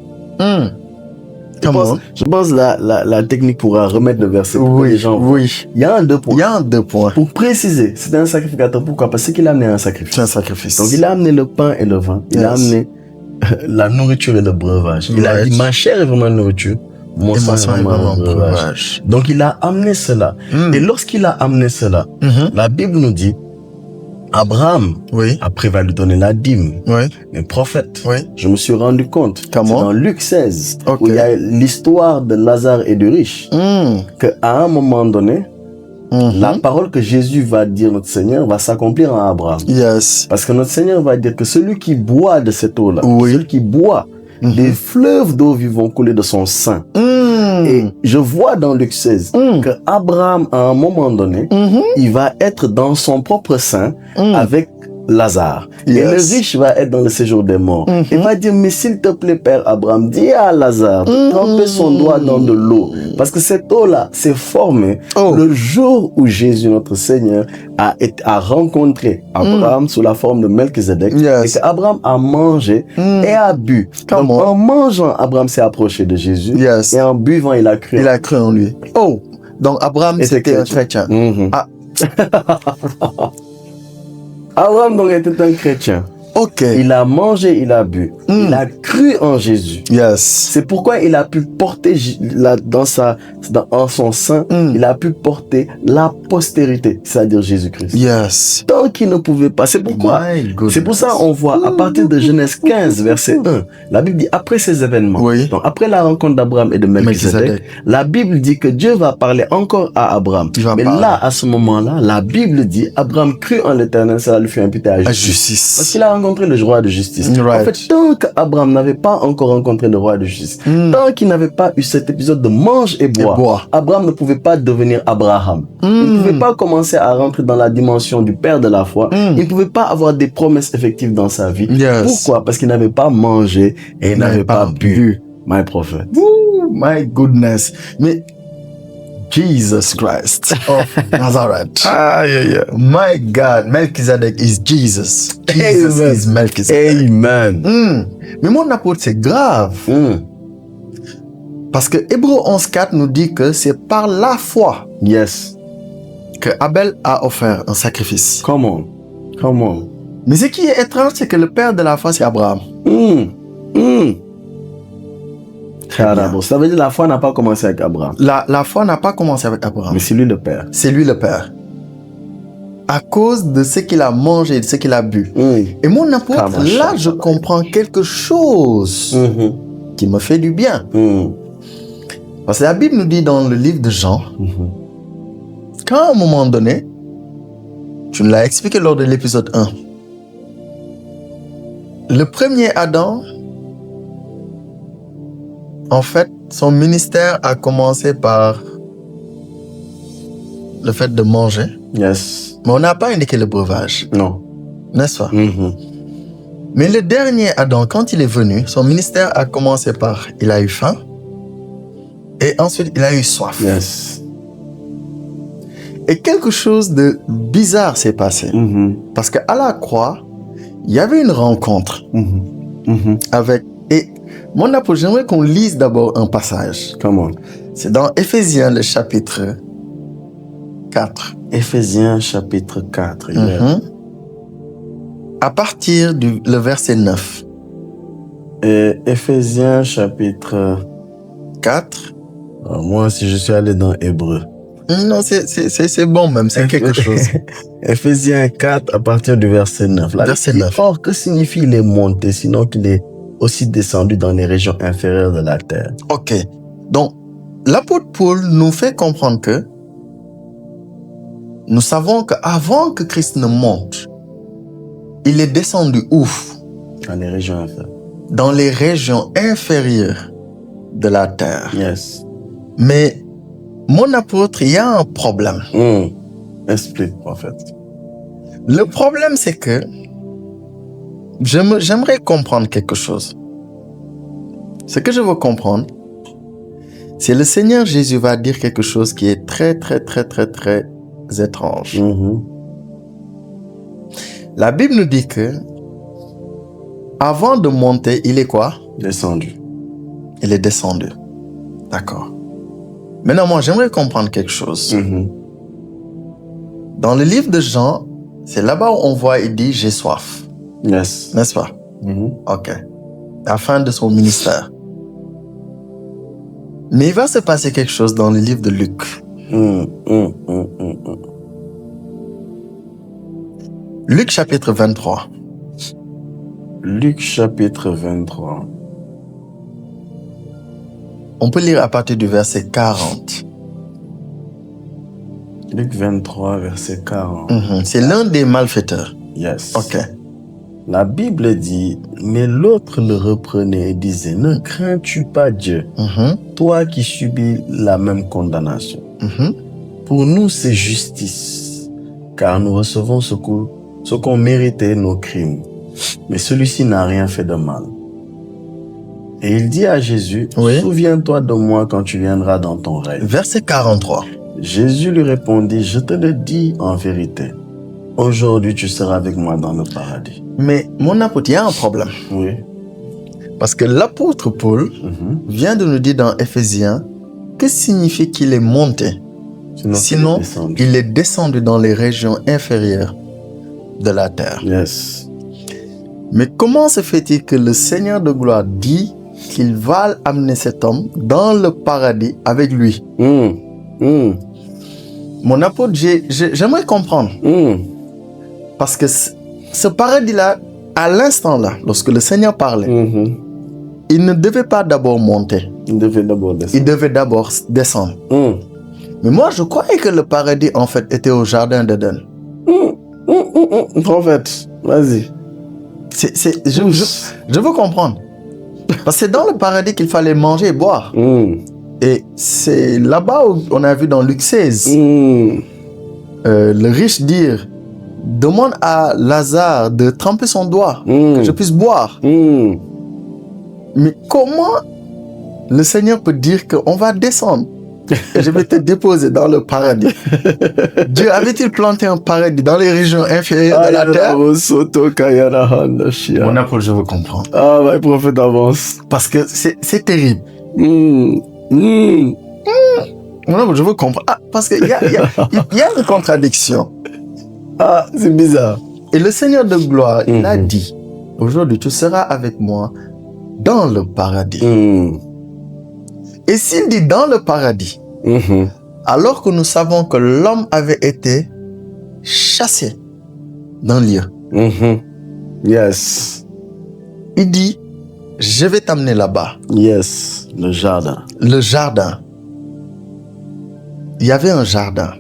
Je pense la technique pourra remettre le verset pour les gens. Il y a un 2 points. Il y a un 2 points. Pour préciser, c'était un sacrificateur. Pourquoi? Parce qu'il a amené un sacrifice. C'est un sacrifice. Donc, il a amené le pain et le vin. Il a amené la nourriture et le breuvage. Il a dit, ma chair est vraiment nourriture, mon sang est vraiment breuvage. Donc il a amené cela. Et lorsqu'il a amené cela, la Bible nous dit, Abraham, après va lui donner la dîme, les prophètes. Je me suis rendu compte, c'est dans Luc 16, où il y a l'histoire de Lazare et du riche, qu'à un moment donné, la parole que Jésus va dire notre Seigneur va s'accomplir en Abraham. Parce que notre Seigneur va dire que celui qui boit de cette eau-là, celui qui boit, des fleuves d'eau vont couler de son sein. Et je vois dans Luc 16 que Abraham, à un moment donné, il va être dans son propre sein avec Lazare. Et le riche va être dans le séjour des morts. Il va dire, mais s'il te plaît, Père Abraham, dis à Lazare de tremper son doigt dans de l'eau. Parce que cette eau-là s'est formée le jour où Jésus, notre Seigneur, a rencontré Abraham sous la forme de Melchizedek. Et qu'Abraham a mangé et a bu. Donc, en mangeant, Abraham s'est approché de Jésus. Et en buvant, il a cru. Il a cru en lui. Oh, donc Abraham, c'était un chrétien. Abraham donc était un chrétien. Il a mangé, il a bu. Il a cru en Jésus. C'est pourquoi il a pu porter en son sein, il a pu porter la postérité, c'est-à-dire Jésus-Christ. Tant qu'il ne pouvait pas. C'est pourquoi. C'est pour ça on voit à partir de Genèse 15, verset 1, la Bible dit après ces événements, donc après la rencontre d'Abraham et de Melchizedek, la Bible dit que Dieu va parler encore à Abraham. Mais là, à ce moment-là, la Bible dit Abraham crut en l'Éternel, ça lui fut imputé à justice. Parce qu'il a rencontré le roi de justice. En fait, tant qu'Abraham n'avait pas encore rencontré le roi de justice, tant qu'il n'avait pas eu cet épisode de mange et bois, Abraham ne pouvait pas devenir Abraham. Il ne pouvait pas commencer à rentrer dans la dimension du père de la foi. Il ne pouvait pas avoir des promesses effectives dans sa vie. Pourquoi? Parce qu'il n'avait pas mangé et il n'avait pas bu. My prophet. My goodness. Mais Jesus Christ of Nazareth. My God, Melchizedek is Jesus. Jesus is Melchizedek. Amen. Mais mon apôtre, c'est grave. Parce que Hébreux 11.4 nous dit que c'est par la foi que Abel a offert un sacrifice. Come on. Mais ce qui est étrange, c'est que le père de la foi, c'est Abraham. Ça veut dire que la foi n'a pas commencé avec Abraham. La foi n'a pas commencé avec Abraham. Mais c'est lui le père. C'est lui le père. À cause de ce qu'il a mangé, de ce qu'il a bu. Et mon apôtre, là, je comprends quelque chose qui me fait du bien. Parce que la Bible nous dit dans le livre de Jean, qu'à un moment donné, tu nous l'as expliqué lors de l'épisode 1, le premier Adam, en fait, son ministère a commencé par le fait de manger. Mais on n'a pas indiqué le breuvage. Non. N'est-ce pas? Mais le dernier Adam, quand il est venu, son ministère a commencé par il a eu faim et ensuite il a eu soif. Et quelque chose de bizarre s'est passé. Parce qu'à la croix, il y avait une rencontre avec... Et mon apôtre, j'aimerais qu'on lise d'abord un passage. C'est dans Éphésiens, le chapitre 4. Éphésiens, chapitre 4. À partir du verset 9. Éphésiens, chapitre 4. Moi, si je suis allé dans Hébreu. Non, c'est bon même, c'est quelque chose. Éphésiens 4, à partir du verset 9. Verset 9. Or, que signifie il est monté, sinon qu'il est aussi descendu dans les régions inférieures de la terre? Donc, l'apôtre Paul nous fait comprendre que nous savons qu'avant que Christ ne monte, il est descendu où? Dans les régions inférieures. Dans les régions inférieures de la terre. Mais, mon apôtre, il y a un problème. Explique, prophète. Le problème, c'est que j'aimerais comprendre quelque chose. Ce que je veux comprendre, c'est le Seigneur Jésus va dire quelque chose qui est très, très, très, très, très étrange. La Bible nous dit que avant de monter, il est quoi? Descendu. Il est descendu. D'accord. Maintenant, moi, j'aimerais comprendre quelque chose. Dans le livre de Jean, c'est là-bas où on voit, il dit, j'ai soif. N'est-ce pas? la fin de son ministère. Mais il va se passer quelque chose dans le livre de Luc. Luc chapitre 23. Luc chapitre 23. On peut lire à partir du verset 40. Luc 23, verset 40. C'est l'un des malfaiteurs. Yes. Ok. La Bible dit, mais l'autre le reprenait et disait, ne crains-tu pas Dieu, toi qui subis la même condamnation. Pour nous, c'est justice, car nous recevons ce qu'on méritait, nos crimes. Mais celui-ci n'a rien fait de mal. Et il dit à Jésus, souviens-toi de moi quand tu viendras dans ton règne. Verset 43. Jésus lui répondit, je te le dis en vérité, aujourd'hui tu seras avec moi dans le paradis. Mais mon apôtre, il y a un problème. Oui. Parce que l'apôtre Paul vient de nous dire dans Éphésiens, que signifie qu'il est monté? Sinon, il est descendu dans les régions inférieures de la terre. Yes. Mais comment se fait-il que le Seigneur de gloire dit qu'il va amener cet homme dans le paradis avec lui? Mon apôtre, j'aimerais comprendre. Parce que ce paradis-là, à l'instant là, lorsque le Seigneur parlait, il ne devait pas d'abord monter. Il devait d'abord descendre. Il devait d'abord descendre. Mais moi, je croyais que le paradis, en fait, était au jardin d'Éden. Prophète, vas-y. Je veux comprendre. Parce que c'est dans le paradis qu'il fallait manger et boire. Et c'est là-bas où on a vu dans Luc 16, le riche dire, demande à Lazare de tremper son doigt, que je puisse boire. Mais comment le Seigneur peut dire qu'on va descendre et je vais te déposer dans le paradis? Dieu avait-il planté un paradis dans les régions inférieures de la terre? Mon apôtre, je veux comprendre. Ah, ouais, prophète, avance. Parce que c'est terrible. Mon apôtre, je veux comprendre. Ah, parce qu'il y a une contradiction. Ah, c'est bizarre. Et le Seigneur de gloire, il a dit, aujourd'hui, tu seras avec moi dans le paradis. Et s'il dit dans le paradis, alors que nous savons que l'homme avait été chassé d'un lieu. Yes. Il dit, je vais t'amener là-bas. Yes, le jardin. Le jardin. Il y avait un jardin.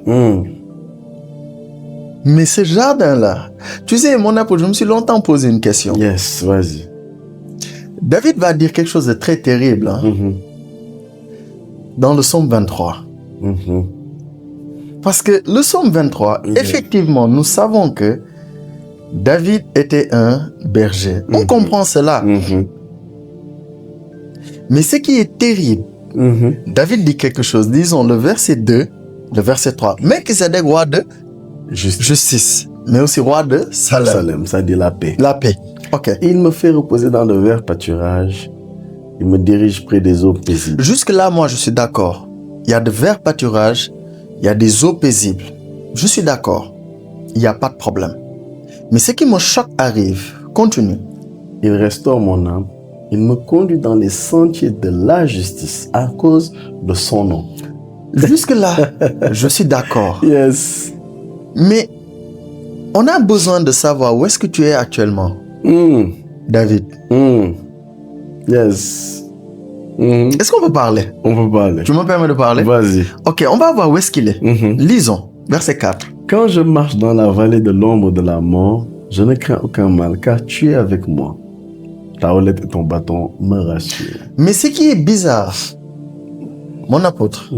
Mais ce jardin-là, tu sais, mon apôtre, je me suis longtemps posé une question. Yes, vas-y. David va dire quelque chose de très terrible. Dans le psaume 23. Parce que le psaume 23, effectivement, nous savons que David était un berger. On comprend cela. Mais ce qui est terrible, David dit quelque chose, disons le verset 2, le verset 3. Mais qui s'est des rois de justice, mais aussi roi de Salem. Salem, ça dit la paix. La paix. Ok. Il me fait reposer dans de verts pâturages. Il me dirige près des eaux paisibles. Jusque-là, moi, je suis d'accord. Il y a de verts pâturages, il y a des eaux paisibles. Je suis d'accord. Il n'y a pas de problème. Mais ce qui me choque arrive. Continue. Il restaure mon âme. Il me conduit dans les sentiers de la justice à cause de son nom. Jusque-là, je suis d'accord. Yes. Mais on a besoin de savoir où est-ce que tu es actuellement, David. Yes. Est-ce qu'on peut parler? On peut parler. Tu me permets de parler? Vas-y. Ok, on va voir où est-ce qu'il est. Lisons, verset 4. Quand je marche dans la vallée de l'ombre de la mort, je ne crains aucun mal, car tu es avec moi. Ta houlette et ton bâton me rassurent. Mais ce qui est bizarre, mon apôtre,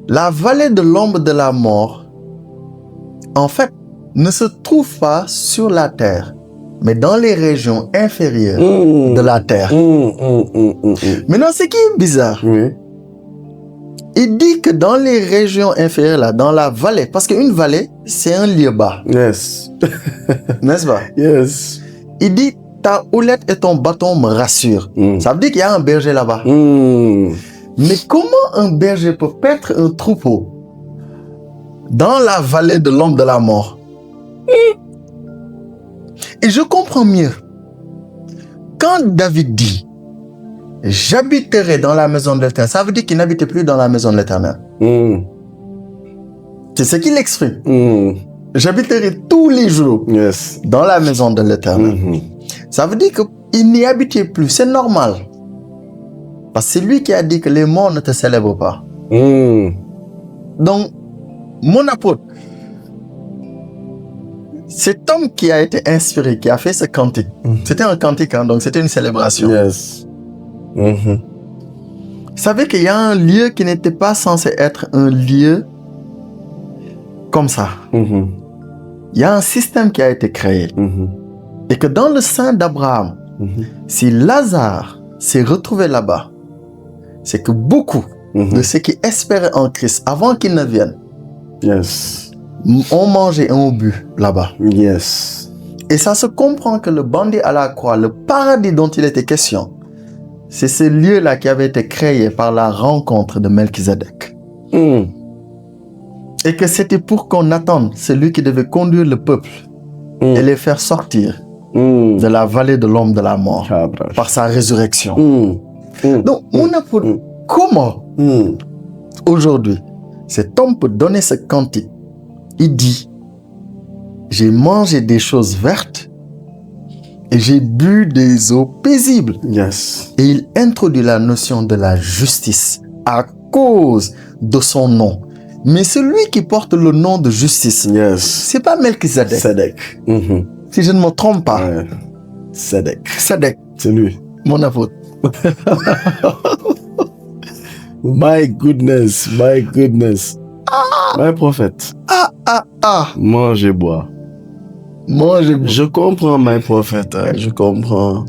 la vallée de l'ombre de la mort, en fait, ne se trouve pas sur la terre, mais dans les régions inférieures de la terre. Maintenant, ce qui est bizarre, il dit que dans les régions inférieures, là, dans la vallée, parce qu'une vallée, c'est un lieu bas. Yes. N'est-ce pas? Yes. Il dit, ta houlette et ton bâton me rassurent. Ça veut dire qu'il y a un berger là-bas. Mais comment un berger peut paître un troupeau dans la vallée de l'ombre de la mort? Et je comprends mieux. Quand David dit, j'habiterai dans la maison de l'Éternel. Ça veut dire qu'il n'habitait plus dans la maison de l'Éternel. C'est ce qu'il exprime. J'habiterai tous les jours dans la maison de l'Éternel. Ça veut dire qu'il n'y habitait plus. C'est normal. Parce que c'est lui qui a dit que les morts ne te célèbrent pas. Donc, mon apôtre, cet homme qui a été inspiré, qui a fait ce cantique, c'était un cantique, hein, donc c'était une célébration. Vous savez qu'il y a un lieu qui n'était pas censé être un lieu comme ça. Il y a un système qui a été créé. Et que dans le sein d'Abraham, si Lazare s'est retrouvé là-bas, c'est que beaucoup de ceux qui espéraient en Christ avant qu'il ne vienne ont mangé et ont bu là-bas. Et ça se comprend que le bandit à la croix, le paradis dont il était question, c'est ce lieu-là qui avait été créé par la rencontre de Melchizedek. Et que c'était pour qu'on attende celui qui devait conduire le peuple et les faire sortir de la vallée de l'homme de la mort par sa résurrection. Donc, on a pour comment aujourd'hui cet homme peut donner ce cantique. Il dit, j'ai mangé des choses vertes et j'ai bu des eaux paisibles. Et il introduit la notion de la justice à cause de son nom. Mais celui qui porte le nom de justice, c'est pas Melchizedek. Si je ne me trompe pas. Sadek. C'est lui. Mon apôtre. My goodness. My prophète. Mange et bois. Je comprends, my prophète. Je comprends.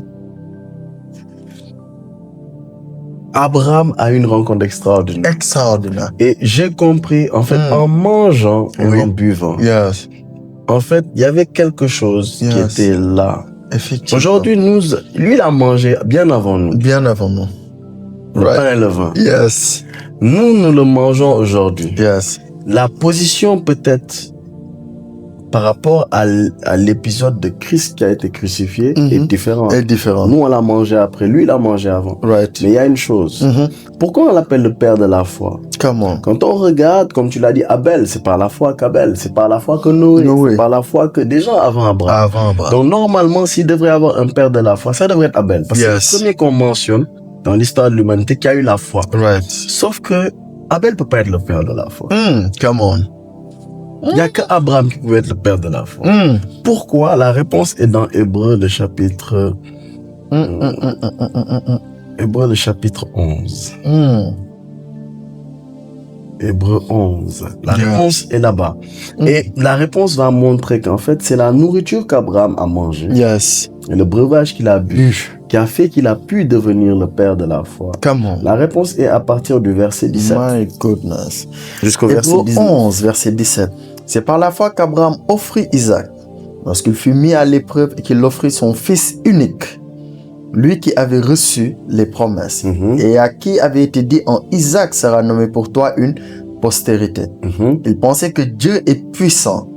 Abraham a une rencontre extraordinaire. Et j'ai compris, en fait, en mangeant et en buvant, en fait, il y avait quelque chose qui était là. Aujourd'hui, lui, il a mangé bien avant nous. Le pain et le vin. Nous le mangeons aujourd'hui. La position peut-être par rapport à l'épisode de Christ qui a été crucifié est différente. Nous, on l'a mangé après. Lui, il l'a mangé avant. Mais il y a une chose. Pourquoi on l'appelle le père de la foi? Quand on regarde, comme tu l'as dit, Abel, c'est par la foi qu'Abel. C'est par la foi que Noé. C'est par la foi que des gens avant Abraham. Donc, normalement, s'il devrait avoir un père de la foi, ça devrait être Abel. Parce que c'est le premier qu'on mentionne dans l'histoire de l'humanité qui a eu la foi. Sauf que Abel peut pas être le père de la foi. Il n'y a qu'Abraham qui pouvait être le père de la foi. Pourquoi? La réponse est dans Hébreux, le chapitre... Hébreux, le chapitre 11. Hébreux 11. La réponse est là-bas. Et la réponse va montrer qu'en fait, c'est la nourriture qu'Abraham a mangée. Et le breuvage qu'il a bu, qui a fait qu'il a pu devenir le père de la foi. La réponse est à partir du verset 17. My goodness. Jusqu'au verset 11, verset 17. C'est par la foi qu'Abraham offrit Isaac, lorsqu'il fut mis à l'épreuve et qu'il offrit son fils unique, lui qui avait reçu les promesses, et à qui avait été dit en Isaac sera nommé pour toi une postérité. Il pensait que Dieu est puissant,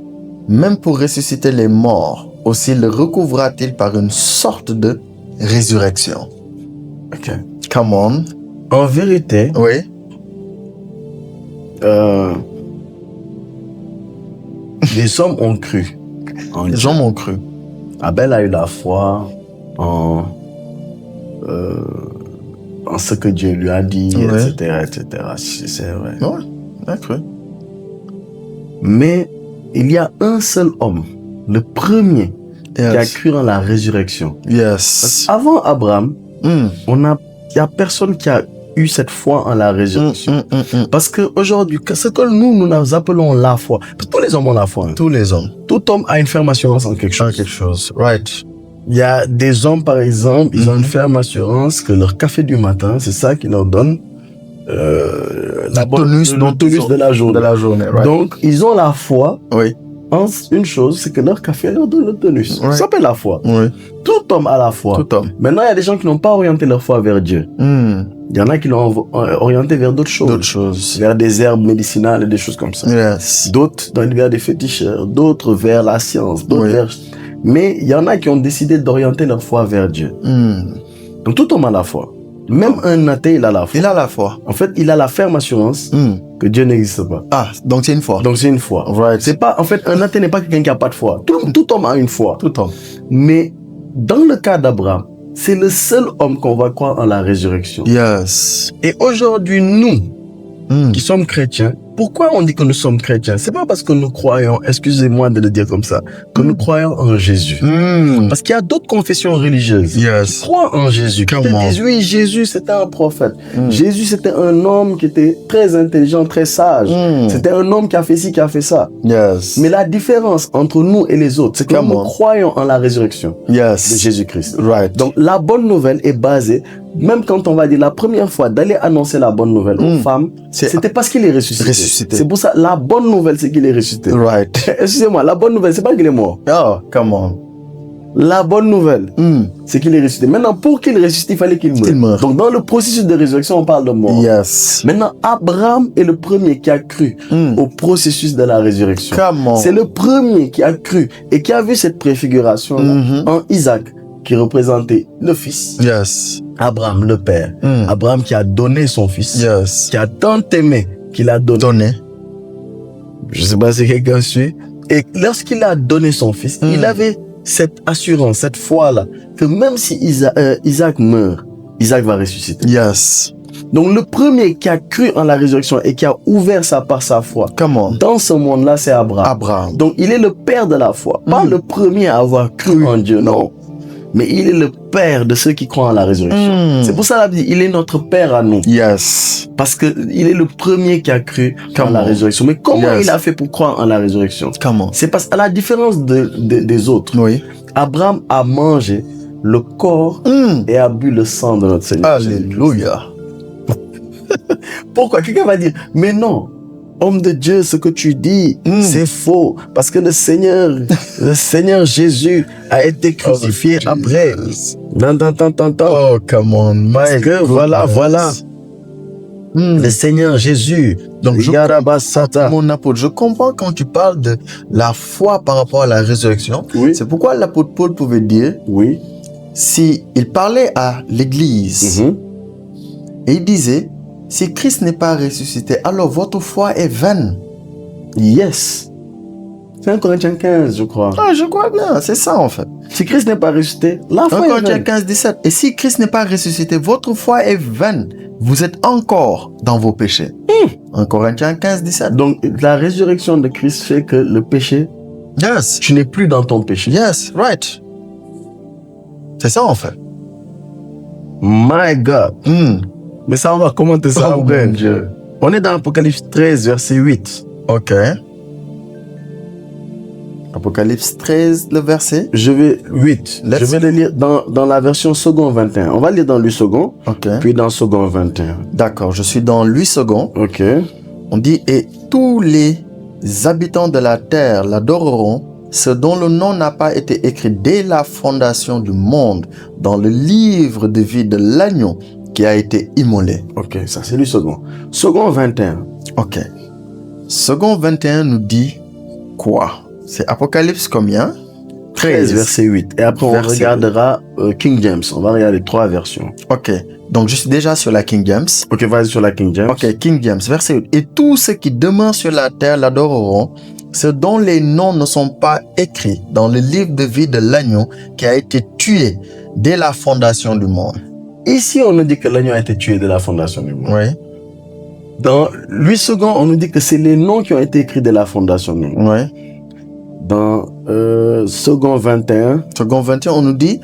même pour ressusciter les morts, aussi le recouvra-t-il par une sorte de résurrection. Come on. En vérité, les hommes ont cru. Les hommes ont cru. Abel a eu la foi en ce que Dieu lui a dit, etc. C'est vrai. Il a cru. Mais il y a un seul homme, le premier, qui a cru en la résurrection. Avant Abraham, il n'y a personne qui a eu cette foi en la résurrection. Parce qu'aujourd'hui, ce que nous appelons la foi, parce que tous les hommes ont la foi. Tous les hommes. Tout homme a une ferme assurance en quelque chose. Il y a des hommes, par exemple, ils ont une ferme assurance que leur café du matin, c'est ça qui leur donne la tonus de la journée. Donc, ils ont la foi. En une chose, c'est que leur café leur donne le tonus. Ça s'appelle la foi. Tout homme a la foi. Maintenant, il y a des gens qui n'ont pas orienté leur foi vers Dieu. Il y en a qui l'ont orienté vers d'autres choses. Vers des herbes médicinales et des choses comme ça. D'autres vers des féticheurs, d'autres vers la science, d'autres vers... Mais il y en a qui ont décidé d'orienter leur foi vers Dieu. Donc tout homme a la foi. Même un athée, il a la foi. Il a la foi. En fait, il a la ferme assurance que Dieu n'existe pas. Ah, donc c'est une foi. Donc c'est une foi. Right. C'est pas, en fait, un athée n'est pas quelqu'un qui a pas de foi. Tout homme a une foi. Tout homme. Mais dans le cas d'Abraham, c'est le seul homme qu'on va croire en la résurrection. Yes. Et aujourd'hui, nous, qui sommes chrétiens, pourquoi on dit que nous sommes chrétiens? C'est pas parce que nous croyons, excusez-moi de le dire comme ça, que nous croyons en Jésus. Parce qu'il y a d'autres confessions religieuses Yes. qui croient en Jésus. Qui te disent, oui, Jésus c'était un prophète. Jésus c'était un homme qui était très intelligent, très sage. C'était un homme qui a fait ci, qui a fait ça. Yes. Mais la différence entre nous et les autres, c'est que nous croyons en la résurrection de Jésus-Christ. Right. Donc la bonne nouvelle est basée, même quand on va dire la première fois d'aller annoncer la bonne nouvelle aux femmes, c'était parce qu'il est ressuscité. C'est pour ça, la bonne nouvelle, c'est qu'il est ressuscité. Right. Excusez-moi, la bonne nouvelle, c'est pas qu'il est mort. Oh, come on. La bonne nouvelle, c'est qu'il est ressuscité. Maintenant, pour qu'il ressuscite, il fallait qu'il meure. Donc, dans le processus de résurrection, on parle de mort. Yes. Maintenant, Abraham est le premier qui a cru au processus de la résurrection. Come on. C'est le premier qui a cru et qui a vu cette préfiguration en Isaac, qui représentait le fils. Yes. Abraham, le père. Abraham qui a donné son fils. Yes. Qui a tant aimé qu'il a donné. Je sais pas si quelqu'un suit. Et lorsqu'il a donné son fils, il avait cette assurance, cette foi-là, que même si Isaac meurt, Isaac va ressusciter. Yes. Donc le premier qui a cru en la résurrection et qui a ouvert ça par sa foi, dans ce monde-là, c'est Abraham. Donc il est le père de la foi. Pas le premier à avoir cru en Dieu, non. Mais il est le père de ceux qui croient en la résurrection. C'est pour ça qu'il dit, il est notre père à nous. Yes. Parce que il est le premier qui a cru en la résurrection. Mais comment il a fait pour croire en la résurrection? Comment? C'est parce qu'à la différence des autres, Abraham a mangé le corps et a bu le sang de notre Seigneur. Alléluia. Pourquoi? Quelqu'un va dire, mais non. Homme de Dieu, ce que tu dis, c'est faux. Parce que le Seigneur Jésus a été crucifié après. Oh, come on, my God. Voilà. Le Seigneur Jésus. Donc, mon apôtre, je comprends quand tu parles de la foi par rapport à la résurrection. Oui. C'est pourquoi l'apôtre Paul pouvait dire, si il parlait à l'église, et il disait, si Christ n'est pas ressuscité, alors votre foi est vaine. Yes. C'est 1 Corinthiens 15, je crois. Ah, je crois bien, c'est ça en fait. Si Christ n'est pas ressuscité, la foi est vaine. 1 Corinthiens 15, 17. Et si Christ n'est pas ressuscité, votre foi est vaine. Vous êtes encore dans vos péchés. 1 Corinthiens 15, 17. Donc, la résurrection de Christ fait que le péché, tu n'es plus dans ton péché. Yes, right. C'est ça en fait. My God. Mais ça, on va commenter ça après. Dieu. On est dans Apocalypse 13, verset 8. Ok. Apocalypse 13, le verset. Je vais le lire dans la version second 21. On va lire dans le second, puis dans second 21. D'accord, je suis dans lui second. Ok. On dit, et tous les habitants de la terre l'adoreront, ceux dont le nom n'a pas été écrit dès la fondation du monde, dans le livre de vie de l'agneau qui a été immolé. Ok, ça c'est lui second. Second 21. Ok. Second 21 nous dit quoi? C'est Apocalypse combien? 13, verset 8. Et après, on regardera King James. On va regarder 3 versions. Ok. Donc, je suis déjà sur la King James. Ok, vas-y sur la King James. Ok, King James, verset 8. Et tous ceux qui demeurent sur la terre l'adoreront, ceux dont les noms ne sont pas écrits dans le livre de vie de l'agneau qui a été tué dès la fondation du monde. Ici, on nous dit que l'agneau a été tué dès la fondation du monde. Oui. Dans lui second, on nous dit que c'est les noms qui ont été écrits dès la fondation du monde. Oui. Dans second 21. Second 21, on nous dit,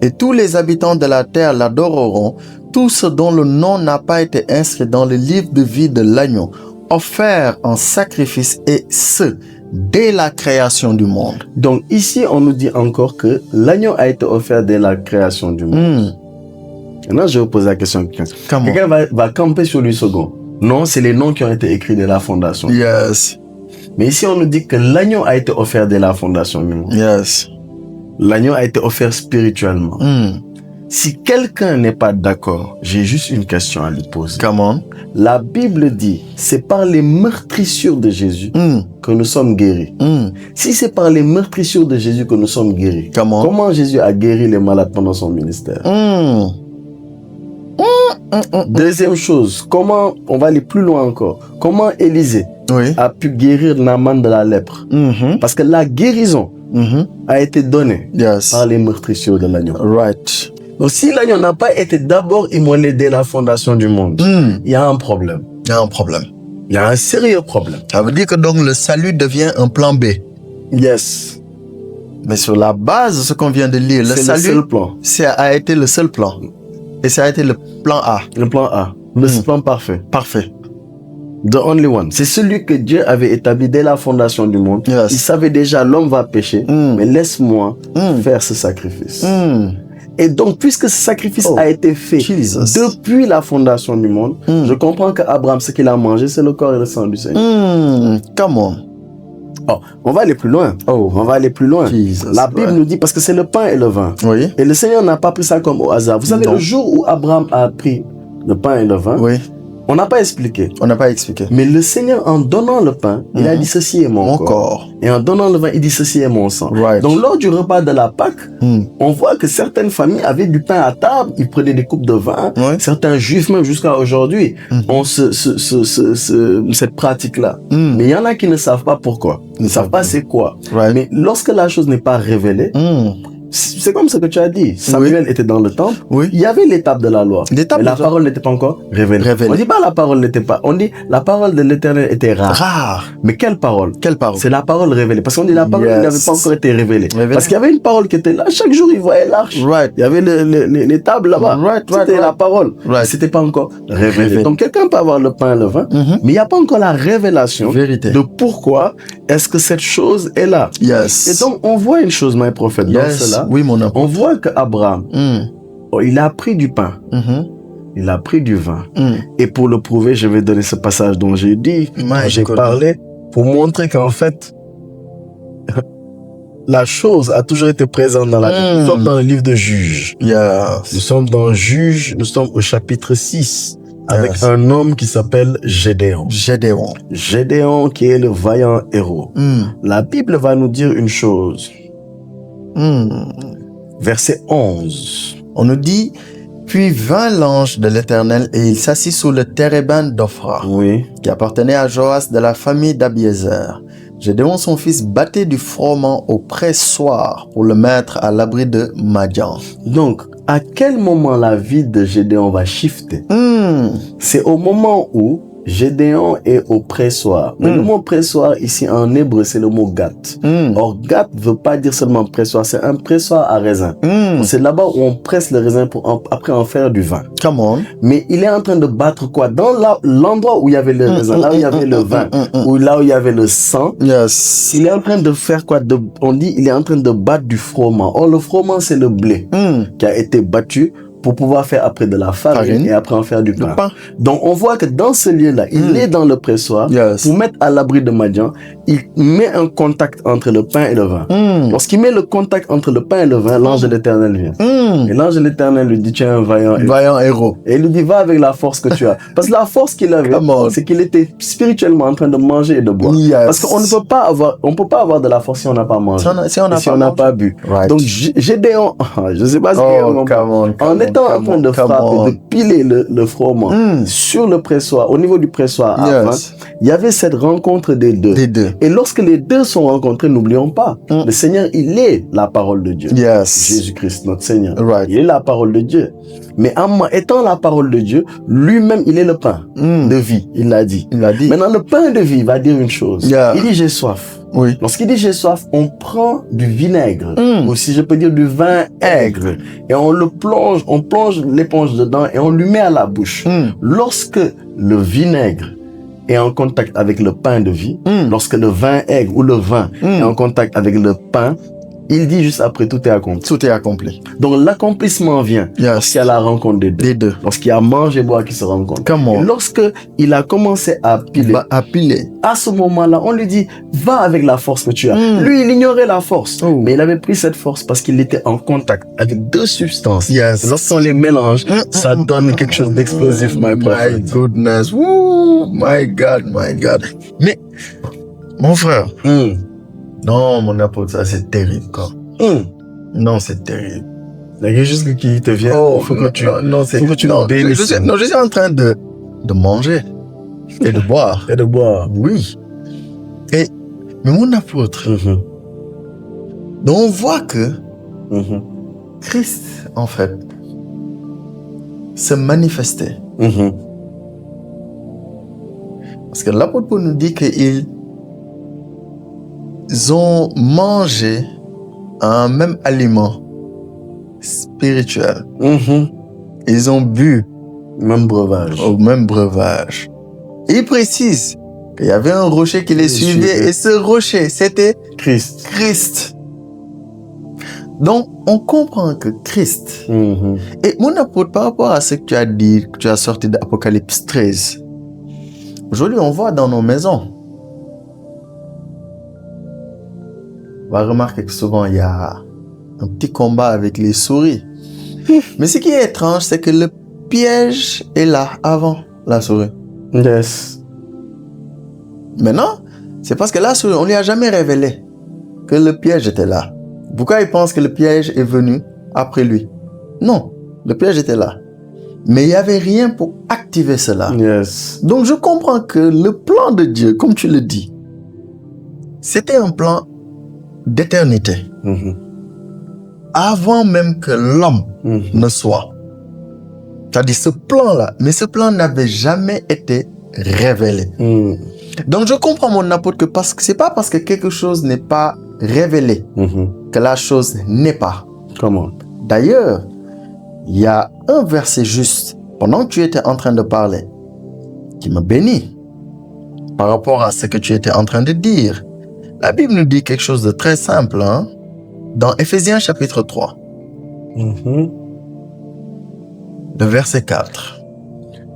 et tous les habitants de la terre l'adoreront, tous ceux dont le nom n'a pas été inscrit dans le livre de vie de l'agneau, offert en sacrifice, et ce, dès la création du monde. Donc ici, on nous dit encore que l'agneau a été offert dès la création du monde. Maintenant, je vais vous poser la question à quelqu'un. Quelqu'un va camper sur lui second. Non, c'est les noms qui ont été écrits dès la fondation. Yes. Mais ici, on nous dit que l'agneau a été offert dès la fondation du monde. Yes. L'agneau a été offert spirituellement. Si quelqu'un n'est pas d'accord, j'ai juste une question à lui poser. Come on. La Bible dit, c'est par les meurtrissures de Jésus que nous sommes guéris. Si c'est par les meurtrissures de Jésus que nous sommes guéris, comment Jésus a guéri les malades pendant son ministère? Deuxième chose, comment, on va aller plus loin encore, comment Élisée Oui. a pu guérir Naaman de la lèpre? Parce que la guérison a été donnée Yes. par les meurtrissures de l'agneau. Right. Donc si l'agneau n'a pas été d'abord immolé dès la fondation du monde, il y a un problème. Il y a un problème. Il y a un sérieux problème. Ça veut dire que donc le salut devient un plan B. Yes. Mais sur la base de ce qu'on vient de lire, le C'est le salut seul plan. ça a été le seul plan. Et ça a été le plan A. Le plan A. Le plan parfait. Parfait. The only one. C'est celui que Dieu avait établi dès la fondation du monde. Yes. Il savait déjà l'homme va pécher, mais laisse-moi faire ce sacrifice. Et donc, puisque ce sacrifice a été fait Jesus. depuis la fondation du monde, je comprends qu'Abraham, ce qu'il a mangé, c'est le corps et le sang du Seigneur. Come on. Oh, on va aller plus loin. On va aller plus loin. Jesus, La Bible nous dit, parce que c'est le pain et le vin. Oui. Et le Seigneur n'a pas pris ça comme au hasard. Vous savez, Non. le jour où Abraham a pris le pain et le vin, Oui. on n'a pas expliqué. On n'a pas expliqué. Mais le Seigneur, en donnant le pain, il a dit ceci est mon corps. Et en donnant le vin, il dit ceci est mon sang. Right. Donc, lors du repas de la Pâque, on voit que certaines familles avaient du pain à table, ils prenaient des coupes de vin. Oui. Certains juifs, même jusqu'à aujourd'hui, ont cette pratique-là. Mais il y en a qui ne savent pas pourquoi. Ils ne savent pas c'est quoi. Right. Mais lorsque la chose n'est pas révélée, c'est comme ce que tu as dit. Samuel était dans le temple. Oui. Il y avait l'étape de la loi. L'étape Mais la de la- parole n'était pas encore révélée. On dit pas la parole n'était pas. On dit la parole de l'Éternel était rare. Rare. Mais quelle parole? Quelle parole? C'est la parole révélée. Parce qu'on dit la parole Yes. n'avait pas encore été révélée. Révélée. Parce qu'il y avait une parole qui était là. Chaque jour, il voyait l'arche. Right. Il y avait les tables là-bas. Right, C'était right, la right. parole. Right. C'était pas encore révélé. Révélé. Donc quelqu'un peut avoir le pain et le vin, mais il n'y a pas encore la révélation Vérité. de pourquoi est-ce que cette chose est là. Yes. Et donc on voit une chose, mes prophètes, dans Yes. cela. Oui, mon apôtre. On voit qu'Abraham, il a pris du pain. Il a pris du vin. Et pour le prouver, je vais donner ce passage dont j'ai dit, dont j'ai God. parlé, pour montrer qu'en fait, la chose a toujours été présente dans la Bible. Nous sommes dans le livre de Juges. Yes. Nous sommes dans Juges, nous sommes au chapitre 6, avec Yes. un homme qui s'appelle Gédéon. Gédéon. Gédéon qui est le vaillant héros. La Bible va nous dire une chose. Verset 11. On nous dit, puis vint l'ange de l'Éternel et il s'assit sous le térébinthe d'Ophra, Oui. qui appartenait à Joas de la famille d'Abiézer. Gédéon, son fils, battait du froment au pressoir pour le mettre à l'abri de Madian. Donc, à quel moment la vie de Gédéon va shifter? C'est au moment où Gédéon est au pressoir. Mais le mot pressoir ici en hébreu, c'est le mot gat. Or, gat ne veut pas dire seulement pressoir, c'est un pressoir à raisin. C'est là-bas où on presse le raisin pour après en faire du vin. Come on. Mais il est en train de battre quoi? Dans l'endroit où il y avait le raisin, là où il y avait le vin, ou là où il y avait le sang, Yes. il est en train de faire quoi? On dit il est en train de battre du froment. Or, le froment, c'est le blé qui a été battu pour pouvoir faire après de la farine et après en faire du pain. Donc, on voit que dans ce lieu-là, il est dans le pressoir Yes. pour mettre à l'abri de Madian. Il met un contact entre le pain et le vin. Lorsqu'il met le contact entre le pain et le vin, l'ange de l'Éternel vient. Et l'ange de l'Éternel lui dit, tu es un vaillant héros. Vaillant héros. Et il lui dit, va avec la force que tu as. Parce que la force qu'il avait, c'est qu'il était spirituellement en train de manger et de boire. Yes. Parce qu'on ne peut pas avoir, on peut pas avoir de la force si on n'a pas mangé. Si on n'a pas bu. Right. Donc, Gédéon, je sais pas ce en étant en train de frapper, de piler le froment sur le pressoir, au niveau du pressoir à vin, il y avait cette rencontre des deux. Et lorsque les deux sont rencontrés, n'oublions pas, le Seigneur, il est la parole de Dieu. Yes. Jésus-Christ, notre Seigneur. Right. Il est la parole de Dieu. Mais en étant la parole de Dieu, lui-même, il est le pain de vie. Il l'a dit. Maintenant, le pain de vie va dire une chose. Il dit, j'ai soif. Oui. Lorsqu'il dit j'ai soif, on prend du vinaigre, ou si je peux dire du vin aigre, et on plonge l'éponge dedans et on lui met à la bouche. Lorsque le vinaigre est en contact avec le pain de vie, lorsque le vin aigre ou le vin est en contact avec le pain, il dit juste après, tout est accompli. Tout est accompli. Donc l'accomplissement vient lorsqu'il y a la rencontre des deux. Lorsqu'il y a manger et boire qui se rencontrent. Et lorsque il a commencé à piler, à ce moment-là, on lui dit, va avec la force que tu as. Lui, il ignorait la force. Mais il avait pris cette force parce qu'il était en contact avec deux substances. Lorsqu'on les mélange, ça donne quelque chose d'explosif, my goodness. Woo, my God. Mais, mon frère, non, mon apôtre, ça c'est terrible, quoi. Non, c'est terrible. Il y a quelque chose qui te vient. Oh, Il faut que tu, non, faut que tu nous bénisses. je suis en train de manger et de boire. Et de boire. Oui. Mais mon apôtre, donc on voit que Christ, en fait, se manifestait. Parce que l'apôtre Paul nous dit qu'ils ont mangé un même aliment spirituel. Ils ont bu Même breuvage. au même breuvage. Et il précise qu'il y avait un rocher qui les suivait et ce rocher, c'était Christ. Christ. Donc, on comprend que Christ. Et mon apôtre, par rapport à ce que tu as dit, que tu as sorti d'Apocalypse 13, aujourd'hui, on voit dans nos maisons. On va remarquer que souvent, il y a un petit combat avec les souris. Mais ce qui est étrange, c'est que le piège est là avant la souris. Yes. Maintenant, c'est parce que la souris, on ne lui a jamais révélé que le piège était là. Pourquoi il pense que le piège est venu après lui? Non, le piège était là. Mais il n'y avait rien pour activer cela. Yes. Donc je comprends que le plan de Dieu, comme tu le dis, c'était un plan d'éternité. Avant même que l'homme ne soit. C'est-à-dire ce plan-là, mais ce plan n'avait jamais été révélé. Donc je comprends mon apôtre que c'est pas parce que quelque chose n'est pas révélé que la chose n'est pas. Comment? D'ailleurs, il y a un verset juste pendant que tu étais en train de parler qui me bénit par rapport à ce que tu étais en train de dire. La Bible nous dit quelque chose de très simple, hein? Dans Éphésiens chapitre 3, le verset 4.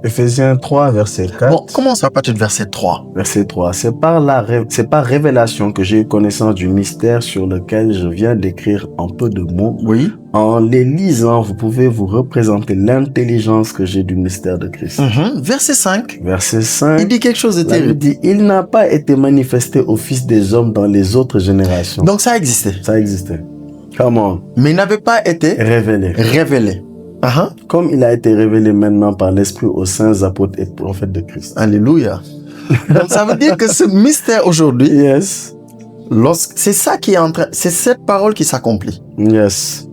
Éphésiens 3, verset 4. Bon, commence à partir du verset 3. Verset 3. C'est par révélation que j'ai eu connaissance du mystère sur lequel je viens d'écrire en peu de mots. Oui. En les lisant, vous pouvez vous représenter l'intelligence que j'ai du mystère de Christ. Verset 5. Verset 5. Il dit quelque chose de La Bible terrible. dit, il n'a pas été manifesté au Fils des hommes dans les autres générations. Donc ça existait. Ça existait. Comment? Mais il n'avait pas été Révélé. révélé. Comme il a été révélé maintenant par l'Esprit aux saints apôtres et prophètes de Christ. Alléluia. Donc ça veut dire que ce mystère aujourd'hui, Yes. c'est ça qui est en train, c'est cette parole qui s'accomplit. Yes.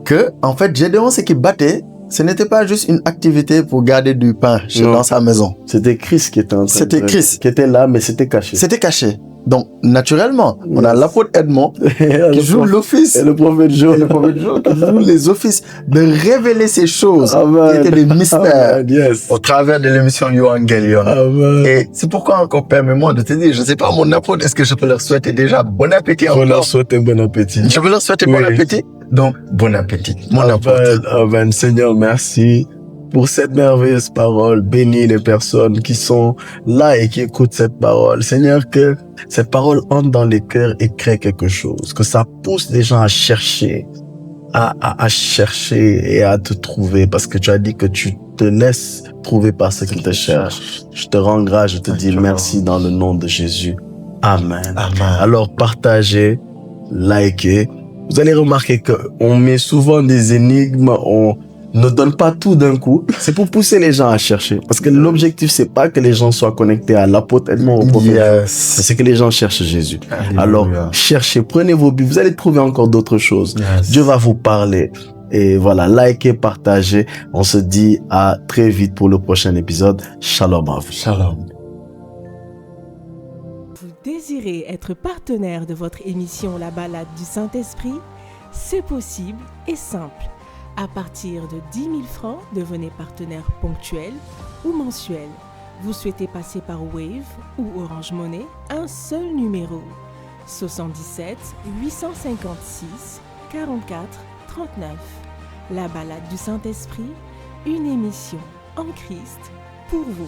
Que, en fait, Gédéon, ce qui battait, ce n'était pas juste une activité pour garder du pain dans sa maison. C'était Christ qui était en train C'était Christ. qui était là, mais c'était caché. C'était caché. Donc, naturellement, on a l'apôtre Edmond qui joue l'office. Et le prophète Joe. Qui joue les offices de révéler ces choses qui étaient des mystères. Amen. Yes. Au travers de l'émission Evangelion. Amen. Et c'est pourquoi encore permets-moi de te dire, je ne sais pas mon apôtre, est-ce que je peux leur souhaiter déjà bon appétit On encore? leur souhaite un bon appétit. Je peux leur souhaiter bon appétit? Donc, bon appétit, mon apôtre. Amen. Seigneur, merci pour cette merveilleuse parole. Bénis les personnes qui sont là et qui écoutent cette parole. Seigneur, que cette parole entre dans les cœurs et crée quelque chose. Que ça pousse les gens à chercher, à chercher et à te trouver. Parce que tu as dit que tu te laisses trouver par ceux qui te cherchent. Je te rends grâce, je te dis merci dans le nom de Jésus. Amen. Amen. Alors, partagez, likez. Vous allez remarquer qu'on met souvent des énigmes, on ne donne pas tout d'un coup. C'est pour pousser les gens à chercher. Parce que l'objectif, c'est pas que les gens soient connectés à l'apôtre Edmond, au prophète. Yes. C'est que les gens cherchent Jésus. Alléluia. Alors, cherchez, prenez vos Bibles. Vous allez trouver encore d'autres choses. Yes. Dieu va vous parler. Et voilà, likez, partagez. On se dit à très vite pour le prochain épisode. Shalom à vous. Shalom. Vous désirez être partenaire de votre émission La Balade du Saint-Esprit? C'est possible et simple. À partir de 10 000 francs, devenez partenaire ponctuel ou mensuel. Vous souhaitez passer par Wave ou Orange Money? Un seul numéro. 77 856 44 39. La Balade du Saint-Esprit, une émission en Christ pour vous.